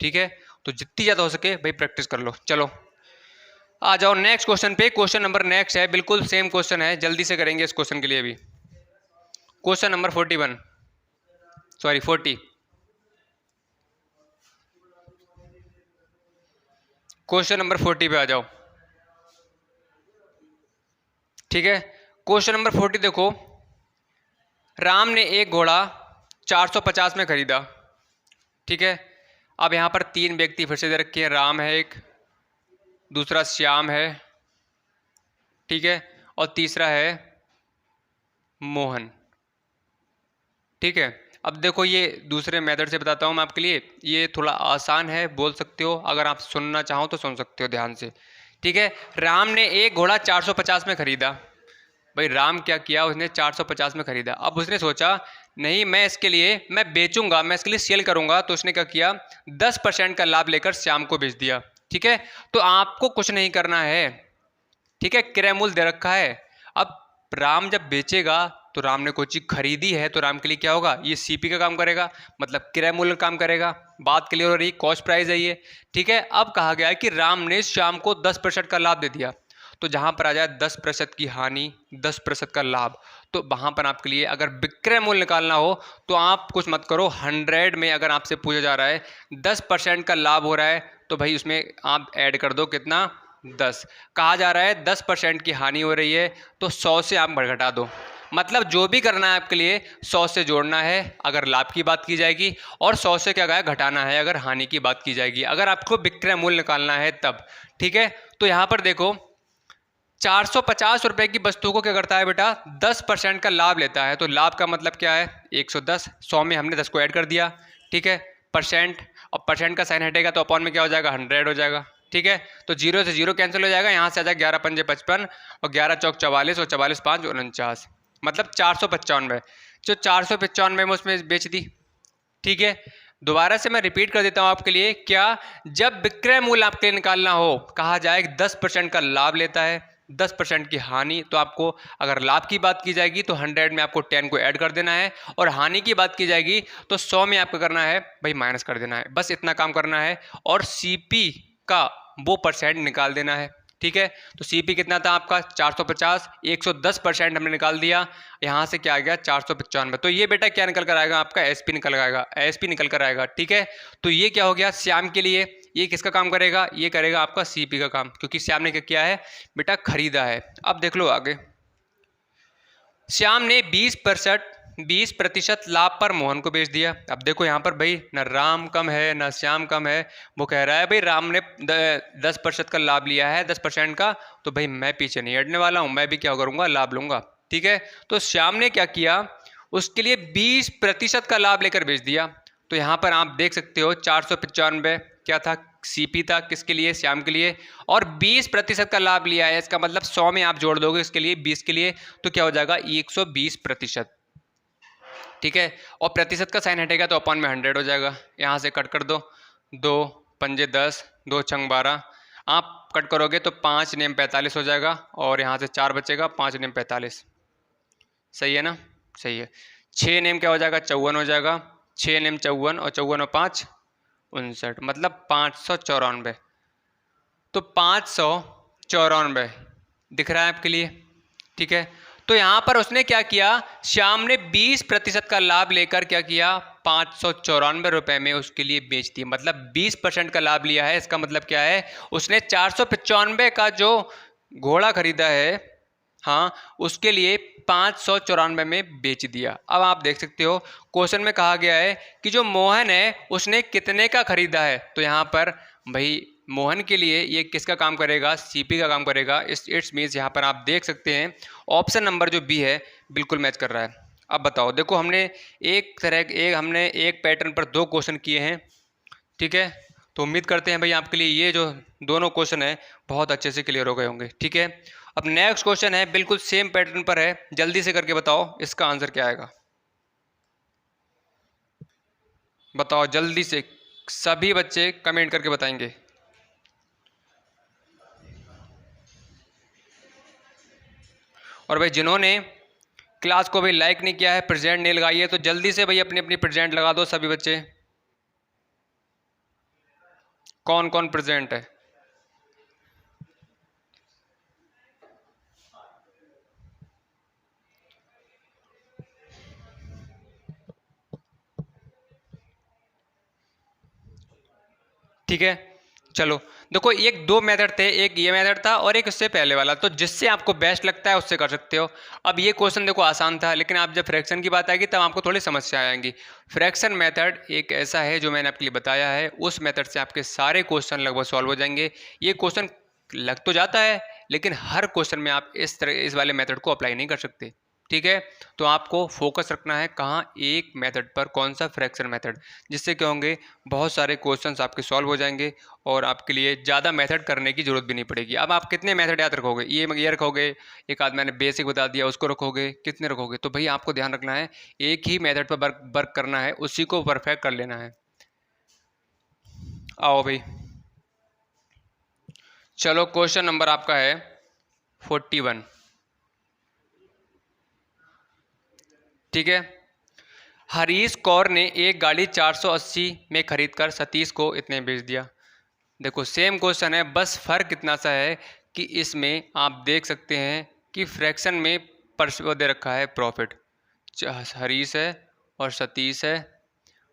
ठीक है। तो जितनी ज़्यादा हो सके भाई प्रैक्टिस कर लो। चलो आ जाओ नेक्स्ट क्वेश्चन पे। क्वेश्चन नंबर नेक्स्ट है, बिल्कुल सेम क्वेश्चन है, जल्दी से करेंगे इस क्वेश्चन के लिए भी। Question number 40। क्वेश्चन नंबर 40 पे आ जाओ, ठीक है। क्वेश्चन नंबर 40 देखो, राम ने एक घोड़ा 450 में खरीदा, ठीक है। अब यहाँ पर 3 व्यक्ति फिर से दे रखे हैं, राम है एक, दूसरा श्याम है, ठीक है, और तीसरा है मोहन, ठीक है। अब देखो ये दूसरे मेथड से बताता हूँ मैं आपके लिए, ये थोड़ा आसान है, बोल सकते हो, अगर आप सुनना चाहो तो सुन सकते हो ध्यान से, ठीक है। राम ने एक घोड़ा 450 में खरीदा। भाई राम क्या किया, उसने 450 में खरीदा। अब उसने सोचा नहीं मैं बेचूंगा, मैं इसके लिए सेल करूंगा, तो उसने क्या किया 10% का लाभ लेकर श्याम को बेच दिया, ठीक है। तो आपको कुछ नहीं करना है, ठीक है, क्रय मूल्य दे रखा है। अब राम जब बेचेगा तो राम ने कोई चीज़ खरीदी है, तो राम के लिए क्या होगा, ये सीपी का काम करेगा, मतलब क्रय मूल्य काम करेगा। बात क्लियर हो रही, कॉस्ट प्राइस है ये, ठीक है। अब कहा गया है कि राम ने श्याम को 10% का लाभ दे दिया, तो जहां पर आ जाए 10% की हानि 10% का लाभ, तो वहां पर आपके लिए अगर विक्रय मूल्य निकालना हो तो आप कुछ मत करो, 100 में अगर आपसे पूछा जा रहा है 10% का लाभ हो रहा है, तो भाई उसमें आप ऐड कर दो कितना 10। कहा जा रहा है 10% की हानि हो रही है, तो 100 से आप घटा दो, मतलब जो भी करना है आपके लिए 100 से जोड़ना है अगर लाभ की बात की जाएगी, और 100 से क्या गया घटाना है अगर हानि की बात की जाएगी, अगर आपको विक्रय मूल्य निकालना है तब, ठीक है। तो यहाँ पर देखो 450 रुपए की वस्तु को क्या करता है बेटा 10% का लाभ लेता है, तो लाभ का मतलब क्या है 110, 100 में हमने 10 को ऐड कर दिया, ठीक है, परसेंट, और परसेंट का साइन हटेगा तो अपॉन में क्या हो जाएगा 100 हो जाएगा, ठीक है। तो 0 से 0 कैंसिल हो जाएगा, यहाँ से आ जाएगा 11 पंजे 55 और 11 चौक 44 और 44 5 49, मतलब 495, जो 495 में उसमें बेच दी, ठीक है। दोबारा से मैं रिपीट कर देता हूं आपके लिए, क्या जब विक्रय मूल्य आपके लिए निकालना हो, कहा जाए 10% का लाभ लेता है 10% की हानि, तो आपको अगर लाभ की बात की जाएगी तो 100 में आपको 10 को ऐड कर देना है, और हानि की बात की जाएगी तो 100 में आपको करना है भाई माइनस कर देना है, बस इतना काम करना है, और सीपी का वो परसेंट निकाल देना है, ठीक है। तो सीपी कितना था आपका 450, 110% हमने निकाल दिया, यहाँ से क्या आ गया 495। तो ये बेटा क्या निकल कर आएगा आपका एसपी निकल कर आएगा, एसपी निकल कर आएगा। ठीक है, तो ये क्या हो गया श्याम के लिए, ये किसका काम करेगा, ये करेगा आपका सीपी का काम, क्योंकि श्याम ने क्या किया है बेटा खरीदा है। अब देख लो आगे, श्याम ने 20% लाभ पर मोहन को बेच दिया। अब देखो यहाँ पर भाई न राम कम है न श्याम कम है, वो कह रहा है भाई राम ने 10% का लाभ लिया है, 10% का, तो भाई मैं पीछे नहीं हटने वाला हूँ, मैं भी क्या करूँगा लाभ लूंगा। ठीक है, तो श्याम ने क्या किया, उसके लिए 20% का लाभ लेकर बेच दिया। तो यहाँ पर आप देख सकते हो 495 क्या था सीपी था, किसके लिए श्याम के लिए, और 20% का लाभ लिया है, इसका मतलब 100 में आप जोड़ दोगे इसके लिए 20 के लिए, तो क्या हो जाएगा 120%। ठीक है, और प्रतिशत का साइन हटेगा तो अपॉन में 100 हो जाएगा, यहाँ से कट कर दो, 2 पंजे 10, 2 छंग 12, आप कट करोगे तो 5 नेम 45 हो जाएगा, और यहाँ से 4 बचेगा, 5 नेम 45, सही है ना, सही है। 6 नेम क्या हो जाएगा 54 हो जाएगा, 6 नेम 54 और 54 और 5 59, मतलब 594। तो 594 दिख रहा है आपके लिए। ठीक है, तो यहाँ पर उसने क्या किया, श्याम ने 20% का लाभ लेकर क्या किया 594 रुपए में उसके लिए बेच दी, मतलब 20% का लाभ लिया है। इसका मतलब क्या है, उसने 495 का जो घोड़ा खरीदा है, हाँ, उसके लिए 594 में बेच दिया। अब आप देख सकते हो क्वेश्चन में कहा गया है कि जो मोहन है उसने कितने का खरीदा है, तो यहाँ पर भाई मोहन के लिए ये किसका काम करेगा, सीपी का काम करेगा। इट्स मीन्स यहाँ पर आप देख सकते हैं ऑप्शन नंबर जो बी है बिल्कुल मैच कर रहा है। अब बताओ, देखो हमने हमने एक पैटर्न पर 2 क्वेश्चन किए हैं। ठीक है, तो उम्मीद करते हैं भाई आपके लिए ये जो दोनों क्वेश्चन है बहुत अच्छे से क्लियर हो गए होंगे। ठीक है, अब नेक्स्ट क्वेश्चन है बिल्कुल सेम पैटर्न पर है, जल्दी से करके बताओ इसका आंसर क्या आएगा, बताओ जल्दी से, सभी बच्चे कमेंट करके बताएंगे। और भाई जिन्होंने क्लास को भी लाइक नहीं किया है, प्रेजेंट नहीं लगाई है, तो जल्दी से भाई अपनी अपनी प्रेजेंट लगा दो सभी बच्चे। कौन कौन प्रेजेंट है, ठीक है। चलो देखो, एक 2 मेथड थे, एक ये मेथड था और एक उससे पहले वाला, तो जिससे आपको बेस्ट लगता है उससे कर सकते हो। अब ये क्वेश्चन देखो आसान था, लेकिन आप जब फ्रैक्शन की बात आएगी तब आपको थोड़ी समस्या आएंगी। फ्रैक्शन मेथड एक ऐसा है जो मैंने आपके लिए बताया है, उस मेथड से आपके सारे क्वेश्चन लगभग सॉल्व हो जाएंगे। ये क्वेश्चन लग तो जाता है, लेकिन हर क्वेश्चन में आप इस वाले मेथड को अप्लाई नहीं कर सकते। ठीक है, तो आपको फोकस रखना है कहाँ, एक मेथड पर, कौन सा फ्रैक्शन मेथड, जिससे क्या होंगे बहुत सारे क्वेश्चंस आपके सॉल्व हो जाएंगे और आपके लिए ज़्यादा मेथड करने की जरूरत भी नहीं पड़ेगी। अब आप कितने मेथड याद रखोगे, ये रखोगे, एक आध मैंने बेसिक बता दिया उसको रखोगे, कितने रखोगे, तो भाई आपको ध्यान रखना है एक ही मेथड पर वर्क करना है, उसी को परफेक्ट कर लेना है। आओ भाई, चलो क्वेश्चन नंबर आपका है 41। ठीक है, हरीश कौर ने एक गाड़ी 480 में खरीदकर सतीश को इतने बेच दिया। देखो सेम क्वेश्चन है, बस फर्क इतना सा है कि इसमें आप देख सकते हैं कि फ्रैक्शन में वो दे रखा है प्रॉफिट, हरीश है और सतीश है,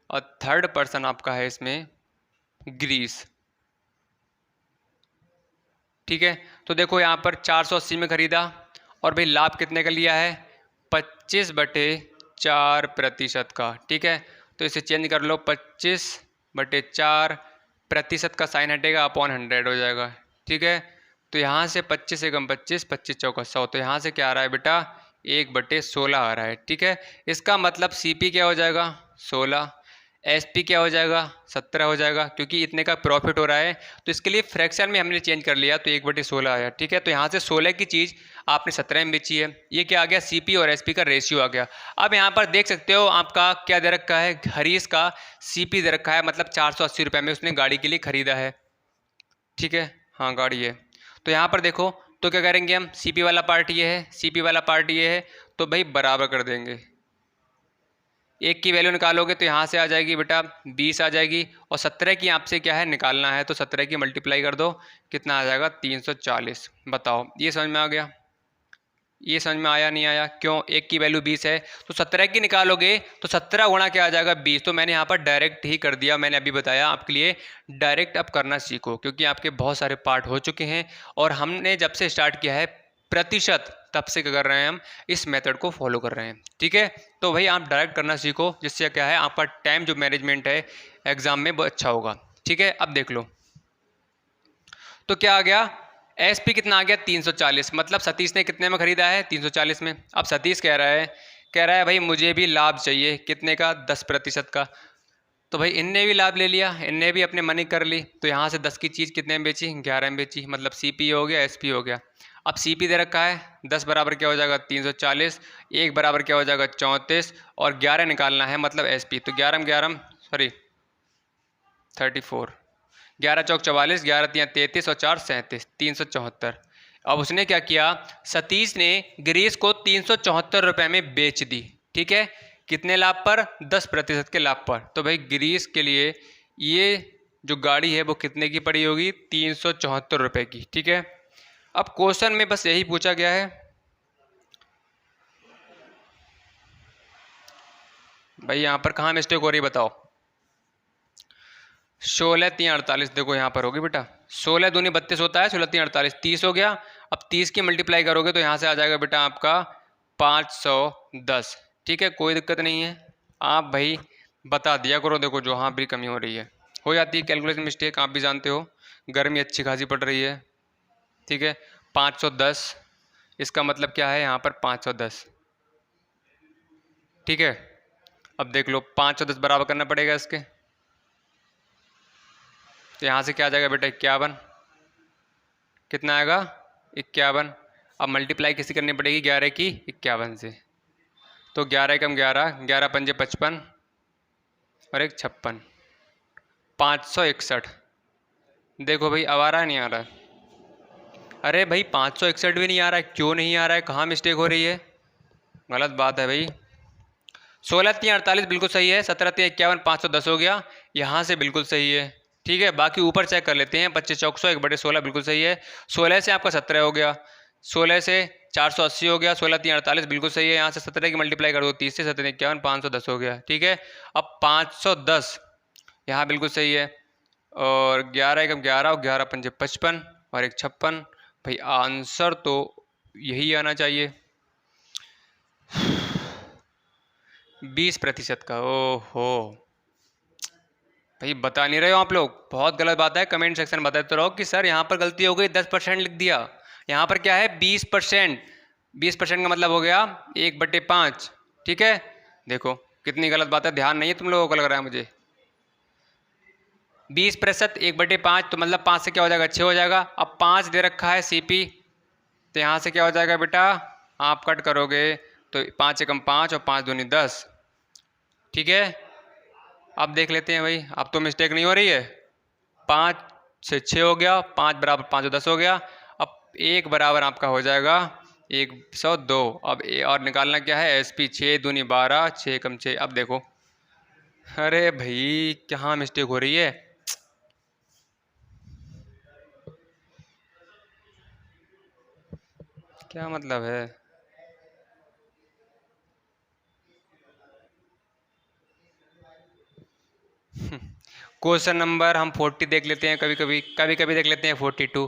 और थर्ड पर्सन आपका है इसमें ग्रीस। ठीक है, तो देखो यहाँ पर 480 में खरीदा और भाई लाभ कितने का लिया है 25/4% का। ठीक है, तो इसे चेंज कर लो, 25/4% का साइन हटेगा, अपॉन 100 हो जाएगा। ठीक है, तो यहाँ से 25 एकम 25, 25 चौका 100, तो यहाँ से क्या आ रहा है बेटा 1/16 आ रहा है। ठीक है, इसका मतलब सीपी क्या हो जाएगा 16, एसपी क्या हो जाएगा 17 हो जाएगा, क्योंकि इतने का प्रॉफिट हो रहा है, तो इसके लिए फ्रैक्शन में हमने चेंज कर लिया, तो 1/16 आया। ठीक है, तो यहाँ से 16 की चीज़ आपने 17 में बेची है, ये क्या आ गया सीपी और एसपी का रेशियो आ गया। अब यहाँ पर देख सकते हो आपका क्या दे रखा है, हरीश का सीपी दे रखा है, मतलब 480 रुपये में उसने गाड़ी के लिए खरीदा है। ठीक है, हाँ गाड़ी है, तो यहाँ पर देखो तो क्या करेंगे हम, सीपी वाला पार्ट ये है, सीपी वाला पार्ट ये है, तो भाई बराबर कर देंगे। एक की वैल्यू निकालोगे तो यहाँ से आ जाएगी बेटा 20 आ जाएगी, और 17 की आपसे क्या है निकालना है, तो 17 की मल्टीप्लाई कर दो, कितना आ जाएगा 340। बताओ ये समझ में आ गया? ये समझ में आया नहीं आया? क्यों? एक की वैल्यू 20 है तो 17 की निकालोगे तो 17 गुणा क्या आ जाएगा 20। तो मैंने यहाँ पर डायरेक्ट ही कर दिया, मैंने अभी बताया आपके लिए। डायरेक्ट अब करना सीखो, क्योंकि आपके बहुत सारे पार्ट हो चुके हैं और हमने जब से स्टार्ट किया है प्रतिशत तब से क्या कर रहे हैं, हम इस मेथड को फॉलो कर रहे हैं। ठीक है, तो भाई आप डायरेक्ट करना सीखो, जिससे क्या है आपका टाइम जो मैनेजमेंट है एग्जाम में वो अच्छा होगा। ठीक है, अब देख लो तो क्या आ गया, एस पी कितना आ गया 340। मतलब सतीश ने कितने में खरीदा है 340 में। अब सतीश कह रहा है भाई मुझे भी लाभ चाहिए, कितने का 10% का। तो भाई इनने भी लाभ ले लिया, इनने भी अपने मनी कर ली, तो यहाँ से 10 की चीज़ कितने में बेची 11 में बेची, मतलब सी पी हो गया एस पी हो गया। अब सी पी दे रखा है 10 बराबर क्या हो जाएगा 340, 1 बराबर क्या हो जाएगा 34, और 11 निकालना है मतलब एस पी। तो 11 सॉरी 34, 11 चौक 44, 11 तियाँ 33 और 4 37, 374। अब उसने क्या किया, सतीश ने गिरीश को 374 रुपये में बेच दी। ठीक है, कितने लाभ पर 10% के लाभ पर। तो भाई गिरीश के लिए ये जो गाड़ी है वो कितने की पड़ी होगी 374 रुपये की। ठीक है, अब क्वेश्चन में बस यही पूछा गया है भाई, यहाँ पर कहाँ मिस्टेक हो रही है बताओ। 16 3 48 देखो यहाँ पर होगी बेटा, 16 दूनी 32 होता है, 16 3 48 30 हो गया। अब 30 की मल्टीप्लाई करोगे तो यहाँ से आ जाएगा बेटा आपका 510। ठीक है, कोई दिक्कत नहीं है, आप भाई बता दिया करो, देखो जो हाँ भी कमी हो जाती है कैलकुलेशन मिस्टेक, आप भी जानते हो, गर्मी अच्छी खासी पड़ रही है। ठीक है, 510 इसका मतलब क्या है यहाँ पर 510। ठीक है, अब देख लो 510 बराबर करना पड़ेगा इसके, तो यहाँ से क्या आ जाएगा बेटा 51, कितना आएगा 51। अब मल्टीप्लाई किसी करनी पड़ेगी 11 की 51 से, तो 11 कम 11, 11 पंजे 55 और एक 56, 561। देखो भाई अब आ रहा है नहीं आ रहा है? अरे भाई 561 भी नहीं आ रहा है, क्यों नहीं आ रहा है, कहाँ मिस्टेक हो रही है? गलत बात है भाई। 16 3 48 बिल्कुल सही है, 17 3 51 510 हो गया, यहाँ से बिल्कुल सही है। ठीक है, बाकी ऊपर चेक कर लेते हैं, 25 चौक 100 1/16 बिल्कुल सही है। 16 से आपका 17 हो गया, 16 से 480 हो गया, 16 3 48 बिल्कुल सही है। यहाँ से 17 की मल्टीप्लाई कर दो 30 से, 17 51 510 हो गया। ठीक है, अब 510 यहाँ बिल्कुल सही है, और 11 एकम 11 और 11 पंजे 55 और एक 56। भाई आंसर तो यही आना चाहिए 20% का। ओहो भाई बता नहीं रहे हो आप लोग, बहुत गलत बात है। कमेंट सेक्शन में बताते रहो कि सर यहाँ पर गलती हो गई, 10% लिख दिया, यहाँ पर क्या है 20%। 20% का मतलब हो गया 1/5। ठीक है, देखो कितनी गलत बात है, ध्यान नहीं है तुम लोगों को लग रहा है मुझे। 20% 1/5 तो मतलब 5 से क्या हो जाएगा 6 हो जाएगा। अब 5 दे रखा है सीपी, तो यहाँ से क्या हो जाएगा बेटा, आप कट करोगे तो 5 एकम 5 और 5 दूनी 10। ठीक है, अब देख लेते हैं भाई, अब तो मिस्टेक नहीं हो रही है। 5 से 6 हो गया, 5 बराबर 5 10 हो गया। अब 1 बराबर आपका हो जाएगा 102। अब और निकालना क्या है एस पी, 6 दूनी 12, 6 कम 6। अब देखो, अरे भाई कहाँ मिस्टेक हो रही है, क्या मतलब है? क्वेश्चन नंबर हम 40 देख लेते हैं, कभी कभी देख लेते हैं 42।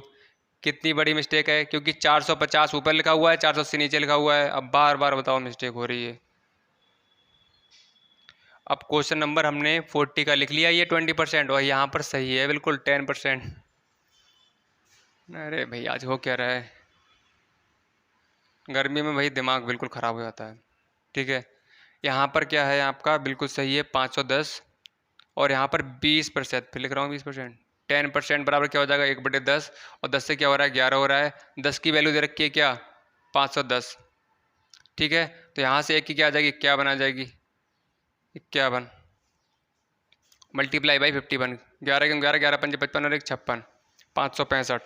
कितनी बड़ी मिस्टेक है, क्योंकि 450 ऊपर लिखा हुआ है, 480 नीचे लिखा हुआ है। अब बार बार बताओ मिस्टेक हो रही है। अब क्वेश्चन नंबर हमने 40 का लिख लिया, ये 20% और यहाँ पर सही है बिल्कुल 10%। अरे भाई आज हो क्या रहा है, गर्मी में भाई दिमाग बिल्कुल ख़राब हो जाता है। ठीक है, यहाँ पर क्या है आपका बिल्कुल सही है 510, और यहाँ पर 20% फिर लिख रहा हूँ 20%। 10% बराबर क्या हो जाएगा 1/10, और 10 से क्या हो रहा है 11 हो रहा है। 10 की वैल्यू दे रखी है क्या 510। ठीक है, तो यहाँ से एक की क्या आ जाएगी 51 आ जाएगी, 51 मल्टीप्लाई बाई 51, 11 के 11, 11 पंजे 55 और एक 56, 565।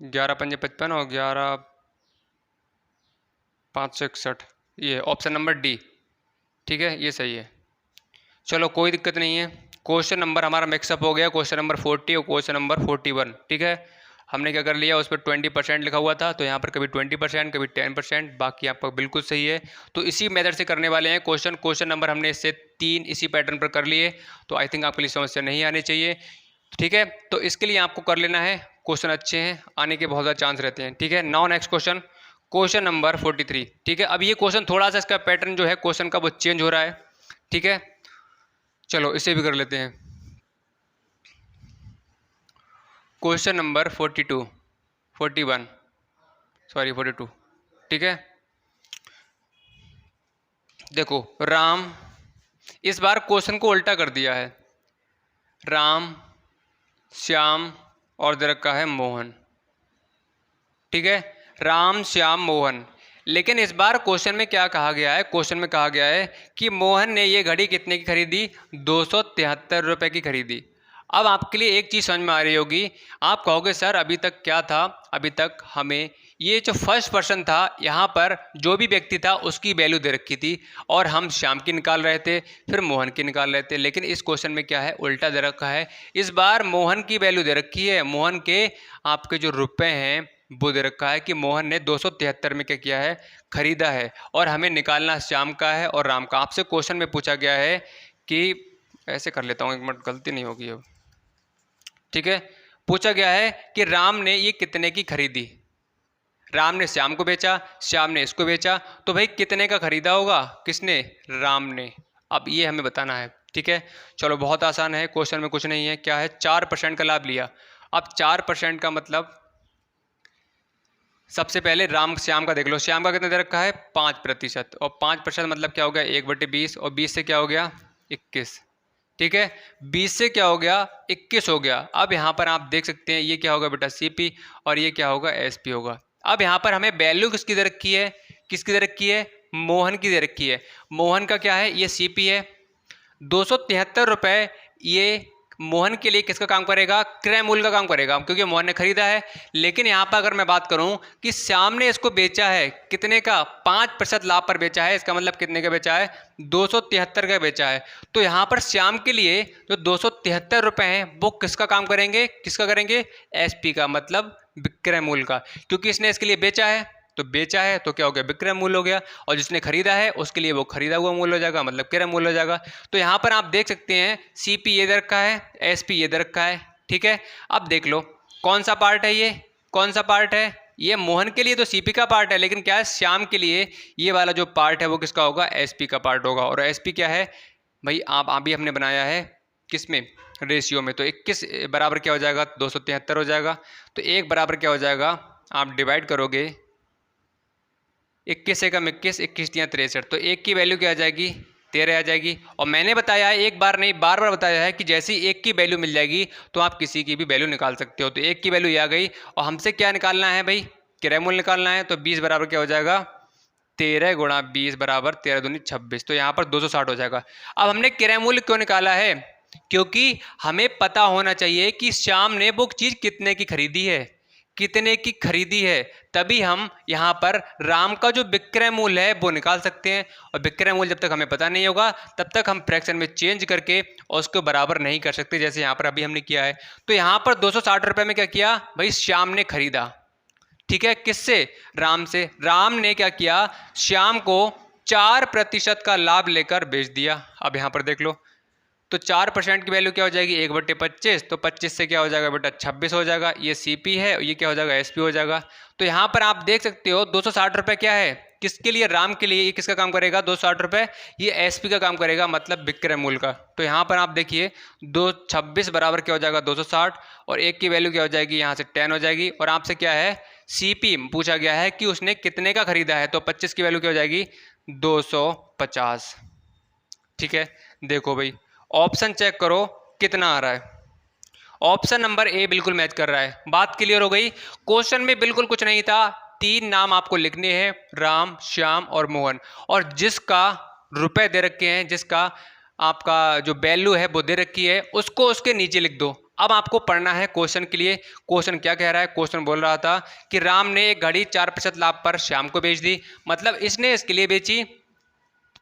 11 पंजे 55 और 11 561, ये ऑप्शन नंबर डी, ठीक है, ये सही है। चलो कोई दिक्कत नहीं है। क्वेश्चन नंबर हमारा मिक्सअप हो गया, क्वेश्चन नंबर 40 और क्वेश्चन नंबर 41, ठीक है। हमने क्या कर लिया, उस पर 20% लिखा हुआ था, तो यहाँ पर कभी 20% कभी 10%, बाकी आपका बिल्कुल सही है। तो इसी मेथड से करने वाले हैं क्वेश्चन नंबर हमने इससे 3 इसी पैटर्न पर कर लिए, तो आई थिंक आपके लिए समस्या नहीं आनी चाहिए, ठीक है। तो इसके लिए आपको कर लेना है, क्वेश्चन अच्छे हैं, आने के बहुत ज़्यादा चांस रहते हैं, ठीक है। Now next question, question number 43, ठीक है। अब ये क्वेश्चन थोड़ा सा इसका पैटर्न जो है क्वेश्चन का वो चेंज हो रहा है, ठीक है। चलो इसे भी कर लेते हैं। क्वेश्चन नंबर 42 41 सॉरी 42, ठीक है। देखो राम, इस बार क्वेश्चन को उल्टा कर दिया है, राम श्याम और दे रखा है मोहन, ठीक है, राम श्याम मोहन। लेकिन इस बार क्वेश्चन में क्या कहा गया है, क्वेश्चन में कहा गया है कि मोहन ने ये घड़ी कितने की खरीदी, 273 रुपये की खरीदी। अब आपके लिए एक चीज़ समझ में आ रही होगी, आप कहोगे सर अभी तक क्या था, अभी तक हमें ये जो फर्स्ट पर्सन था यहाँ पर जो भी व्यक्ति था उसकी वैल्यू दे रखी थी और हम श्याम की निकाल रहे थे, फिर मोहन की निकाल रहे थे। लेकिन इस क्वेश्चन में क्या है, उल्टा दे रखा है। इस बार मोहन की वैल्यू दे रखी है, मोहन के आपके जो रुपए हैं वो दे रखा है कि मोहन ने 273 में क्या किया है, खरीदा है, और हमें निकालना श्याम का है और राम का। आपसे क्वेश्चन में पूछा गया है कि, ऐसे कर लेता हूँ एक मिनट, गलती नहीं होगी अब, ठीक है। पूछा गया है कि राम ने ये कितने की खरीदी, राम ने श्याम को बेचा, श्याम ने इसको बेचा, तो भाई कितने का खरीदा होगा, किसने, राम ने। अब ये हमें बताना है, ठीक है। चलो बहुत आसान है, क्वेश्चन में कुछ नहीं है, क्या है, 4% का लाभ लिया। अब 4% का मतलब, सबसे पहले राम श्याम का देख लो, श्याम का कितना दे रखा है, 5%, और 5% मतलब क्या हो गया, 1/20, और 20 से क्या हो गया, 21, ठीक है। 20 से क्या हो गया, 21 हो गया। अब यहाँ पर आप देख सकते हैं ये क्या होगा बेटा, CP, और ये क्या होगा, SP होगा। अब यहाँ पर हमें वैल्यू किसकी दे रखी है, किसकी दे रखी है, मोहन की दे रखी है। मोहन का क्या है, ये CP है, 273 रुपये ये मोहन के लिए किसका काम करेगा, क्रय मूल्य का काम करेगा, क्योंकि मोहन ने खरीदा है। लेकिन यहाँ पर अगर मैं बात करूँ कि श्याम ने इसको बेचा है कितने का, 5% लाभ पर बेचा है, इसका मतलब कितने का बेचा है, 273 का बेचा है। तो यहाँ पर श्याम के लिए जो 273 रुपये हैं वो किसका काम करेंगे, किसका करेंगे, SP का, मतलब विक्रय मूल्य का, क्योंकि इसने इसके लिए बेचा है, तो बेचा है तो क्या हो गया, विक्रय मूल्य हो गया, और जिसने खरीदा है उसके लिए वो खरीदा हुआ मूल्य हो जाएगा, मतलब क्रय मूल्य हो जाएगा। तो यहाँ पर आप देख सकते हैं CP ये दे रखा है, SP ये दे रखा है, ठीक है। अब देख लो कौन सा पार्ट है, ये कौन सा पार्ट है, ये मोहन के लिए तो CP का पार्ट है, लेकिन क्या है, श्याम के लिए ये वाला जो पार्ट है वो किसका होगा, SP का पार्ट होगा। और SP क्या है भाई, आप अभी हमने बनाया है किस में, रेशियो में, तो 21 बराबर क्या हो जाएगा, 273 हो जाएगा। तो 1 बराबर क्या हो जाएगा, आप डिवाइड करोगे, 21 एकम 21, 21 तियाँ 63, तो 1 की वैल्यू क्या आ जाएगी, 13 आ जाएगी। और मैंने बताया है, एक बार नहीं बार बार बताया है कि जैसे ही 1 की वैल्यू मिल जाएगी तो आप किसी की भी वैल्यू निकाल सकते हो। तो 1 की वैल्यू ये आ गई, और हमसे क्या निकालना है भाई, क्रय मूल्य निकालना है। तो 20 बराबर क्या हो जाएगा, 13 गुणा 20 बराबर 13 दूनी 26, तो यहाँ पर 260 हो जाएगा। अब हमने क्रय मूल्य क्यों निकाला है, क्योंकि हमें पता होना चाहिए कि श्याम ने वो चीज़ कितने की खरीदी है, कितने की खरीदी है, तभी हम यहाँ पर राम का जो विक्रय मूल्य है वो निकाल सकते हैं। और विक्रय मूल्य जब तक हमें पता नहीं होगा तब तक हम फ्रैक्शन में चेंज करके और उसको बराबर नहीं कर सकते, जैसे यहाँ पर अभी हमने किया है। तो यहाँ पर 260 रुपये में क्या किया भाई, श्याम ने खरीदा, ठीक है, किससे, राम से। राम ने क्या किया, श्याम को 4% का लाभ लेकर बेच दिया। अब यहाँ पर देख लो, तो 4% की वैल्यू क्या हो जाएगी, 1/25, तो 25 से क्या हो जाएगा बेटा, 26 हो जाएगा। ये CP है, ये क्या हो जाएगा, SP हो जाएगा। तो यहाँ पर आप देख सकते हो 260 रुपये क्या है, किसके लिए, राम के लिए। ये किसका काम करेगा, 260 रुपये ये SP का काम करेगा, मतलब विक्रय मूल्य का। तो यहाँ पर आप देखिए 26 बराबर क्या हो जाएगा, 260, और 1 की वैल्यू क्या हो जाएगी, यहाँ से 10 हो जाएगी। और आपसे क्या है, CP पूछा गया है कि उसने कितने का खरीदा है, तो 25 की वैल्यू क्या हो जाएगी, 250, ठीक है। देखो भाई ऑप्शन चेक करो कितना आ रहा है, ऑप्शन नंबर A बिल्कुल मैच कर रहा है। बात क्लियर हो गई, क्वेश्चन में बिल्कुल कुछ नहीं था, 3 नाम आपको लिखने हैं, राम श्याम और मोहन, और जिसका रुपए दे रखे हैं, जिसका आपका जो वैल्यू है वो दे रखी है, उसको उसके नीचे लिख दो। अब आपको पढ़ना है क्वेश्चन के लिए। क्वेश्चन क्या कह रहा है? क्वेश्चन बोल रहा था कि राम ने एक घड़ी 4% लाभ पर श्याम को बेच दी, मतलब इसने इसके लिए बेची।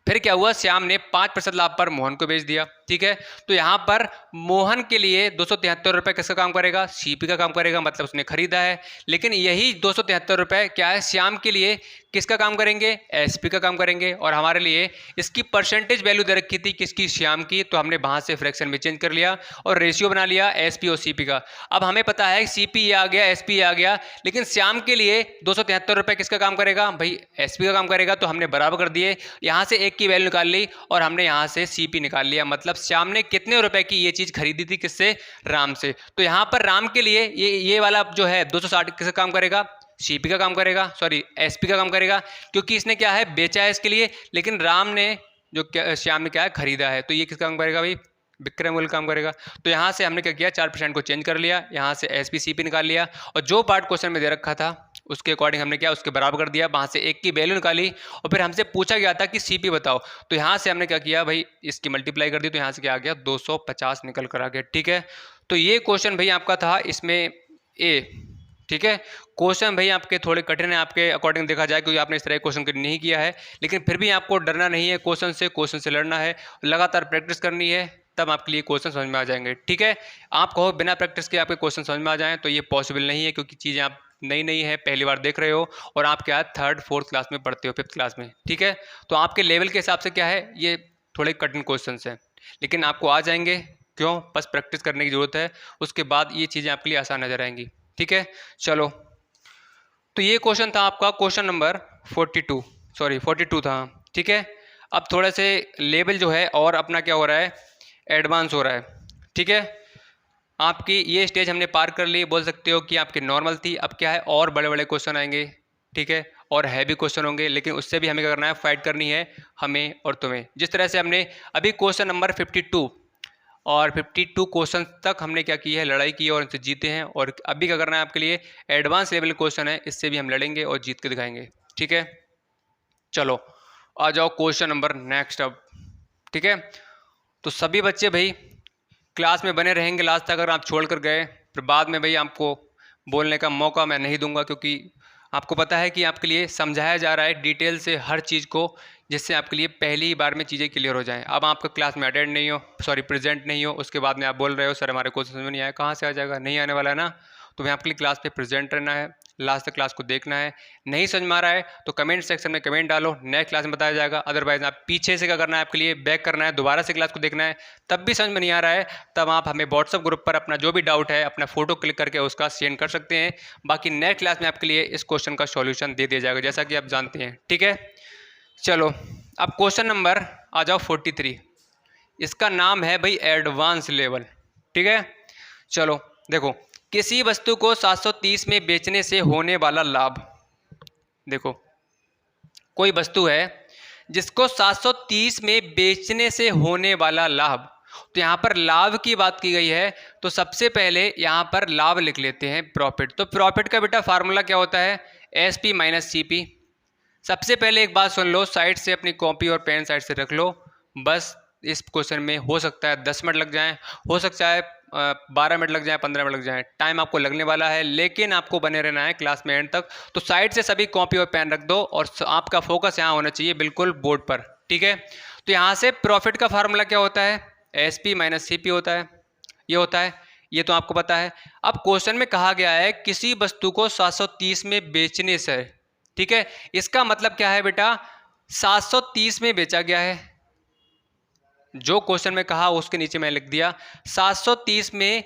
फिर क्या हुआ? श्याम ने 5% लाभ पर मोहन को बेच दिया। ठीक है, तो यहाँ पर मोहन के लिए 273 रुपये किसका काम करेगा? सीपी का काम करेगा, मतलब उसने खरीदा है। लेकिन यही 273 रुपये क्या है? श्याम के लिए किसका काम करेंगे? एसपी का काम करेंगे। और हमारे लिए इसकी परसेंटेज वैल्यू दे रखी थी किसकी? श्याम की, तो हमने वहां से फ्रैक्शन में चेंज कर लिया और रेशियो बना लिया एसपी और सीपी का। अब हमें पता है सीपी ये आ गया, एसपी ये आ गया, लेकिन श्याम के लिए 273 रुपये किसका काम करेगा? भाई एसपी का काम करेगा। तो हमने बराबर कर दिए, यहाँ से एक की वैल्यू निकाल ली और हमने यहाँ से सीपी निकाल लिया। मतलब श्याम ने कितने रुपए की ये चीज खरीदी थी? किससे? राम से। तो यहाँ पर राम के लिए ये वाला जो है 260 किसका काम करेगा? सीपी का काम करेगा, सॉरी एसपी का काम करेगा, क्योंकि इसने क्या है? बेचा है इसके लिए। लेकिन राम ने जो श्याम ने क्या है? खरीदा है। तो ये किसका काम करेगा भाई? विक्रय मूल्य काम करेगा। तो यहाँ से हमने क्या किया? 4% को चेंज कर लिया, यहाँ से एसपी सीपी निकाल लिया और जो पार्ट क्वेश्चन में दे रखा था उसके अकॉर्डिंग हमने क्या? उसके बराबर कर दिया, वहाँ से एक की वैल्यू निकाली और फिर हमसे पूछा गया था कि सीपी बताओ। तो यहाँ से हमने क्या किया भाई? इसकी मल्टीप्लाई कर दी, तो यहाँ से क्या आ गया? 250 निकल कर आ गया। ठीक है, तो ये क्वेश्चन भाई आपका था इसमें ए। ठीक है, क्वेश्चन भाई आपके थोड़े कठिन है आपके अकॉर्डिंग देखा जाए, क्योंकि आपने इस तरह क्वेश्चन नहीं किया है। लेकिन फिर भी आपको डरना नहीं है, क्वेश्चन से लड़ना है, लगातार प्रैक्टिस करनी है, तब आपके लिए क्वेश्चन समझ में आ जाएंगे। ठीक है, आप कहो बिना प्रैक्टिस के आपके क्वेश्चन समझ में आ जाएं, तो ये पॉसिबल नहीं है, क्योंकि चीज़ें आप नई है, पहली बार देख रहे हो और आप क्या 3rd 4th क्लास में पढ़ते हो, 5th क्लास में। ठीक है, तो आपके लेवल के हिसाब से क्या है, ये थोड़े कठिन क्वेश्चन हैं, लेकिन आपको आ जाएंगे। क्यों? बस प्रैक्टिस करने की जरूरत है, उसके बाद ये चीज़ें आपके लिए आसान नजर आएंगी। ठीक है, चलो, तो ये क्वेश्चन था आपका क्वेश्चन नंबर 42 था। ठीक है, अब थोड़े से लेवल जो है और अपना क्या हो रहा है? एडवांस हो रहा है। ठीक है, आपकी ये स्टेज हमने पार कर ली, बोल सकते हो कि आपकी नॉर्मल थी। अब क्या है? और बड़े बड़े क्वेश्चन आएंगे। ठीक है, और हैवी क्वेश्चन होंगे, लेकिन उससे भी हमें क्या करना है? फाइट करनी है हमें और तुम्हें। जिस तरह से हमने अभी क्वेश्चन नंबर 52 और 52 क्वेश्चन तक हमने क्या की है? लड़ाई की है और उनसे जीते हैं। और अभी क्या करना है आपके लिए? एडवांस लेवल क्वेश्चन है, इससे भी हम लड़ेंगे और जीत के दिखाएंगे। ठीक है, चलो आ जाओ क्वेश्चन नंबर नेक्स्ट अब। ठीक है, तो सभी बच्चे भाई क्लास में बने रहेंगे लास्ट तक। अगर आप छोड़ कर गए फिर बाद में भाई आपको बोलने का मौका मैं नहीं दूंगा, क्योंकि आपको पता है कि आपके लिए समझाया जा रहा है डिटेल से हर चीज़ को, जिससे आपके लिए पहली ही बार में चीज़ें क्लियर हो जाएं। अब आपका क्लास में अटेंड नहीं हो, सॉरी प्रेजेंट नहीं हो, उसके बाद में आप बोल रहे हो सर हमारे को समझ में नहीं आया। कहाँ से आ जाएगा? नहीं आने वाला है ना। तो मैं आपके लिए क्लास पे प्रेजेंट रहना है, लास्ट तक क्लास को देखना है। नहीं समझ में आ रहा है तो कमेंट सेक्शन में कमेंट डालो, नेक्स्ट क्लास में बताया जाएगा। अदरवाइज आप पीछे से क्या करना है? आपके लिए बैक करना है, दोबारा से क्लास को देखना है। तब भी समझ में नहीं आ रहा है, तब आप हमें व्हाट्सअप ग्रुप पर अपना जो भी डाउट है अपना फोटो क्लिक करके उसका सेंड कर सकते हैं। बाकी नेक्स्ट क्लास में आपके लिए इस क्वेश्चन का सॉल्यूशन दे दिया जाएगा, जैसा कि आप जानते हैं। ठीक है, चलो अब क्वेश्चन नंबर आ जाओ 43। इसका नाम है भाई एडवांस लेवल। ठीक है, चलो देखो, किसी वस्तु को 730 में बेचने से होने वाला लाभ। देखो, कोई वस्तु है जिसको 730 में बेचने से होने वाला लाभ, तो यहाँ पर लाभ की बात की गई है। तो सबसे पहले यहाँ पर लाभ लिख लेते हैं, प्रॉफिट। तो प्रॉफिट का बेटा फार्मूला क्या होता है? SP minus CP. सबसे पहले एक बात सुन लो, साइड से अपनी कॉपी और पेन साइड से रख लो। बस इस क्वेश्चन में हो सकता है 10 मिनट लग जाएं, हो सकता है 12 मिनट लग जाए, 15 मिनट लग जाए, टाइम आपको लगने वाला है, लेकिन आपको बने रहना है क्लास में एंड तक। तो साइड से सभी कॉपी और पेन रख दो और आपका फोकस यहाँ होना चाहिए बिल्कुल बोर्ड पर। ठीक है, तो यहाँ से प्रॉफिट का फार्मूला क्या होता है? एसपी माइनस सीपी होता है, ये होता है, ये तो आपको पता है। अब क्वेश्चन में कहा गया है किसी वस्तु को 730 में बेचने से। ठीक है, इसका मतलब क्या है बेटा? 730 में बेचा गया है। जो क्वेश्चन में कहा उसके नीचे मैं लिख दिया 730 में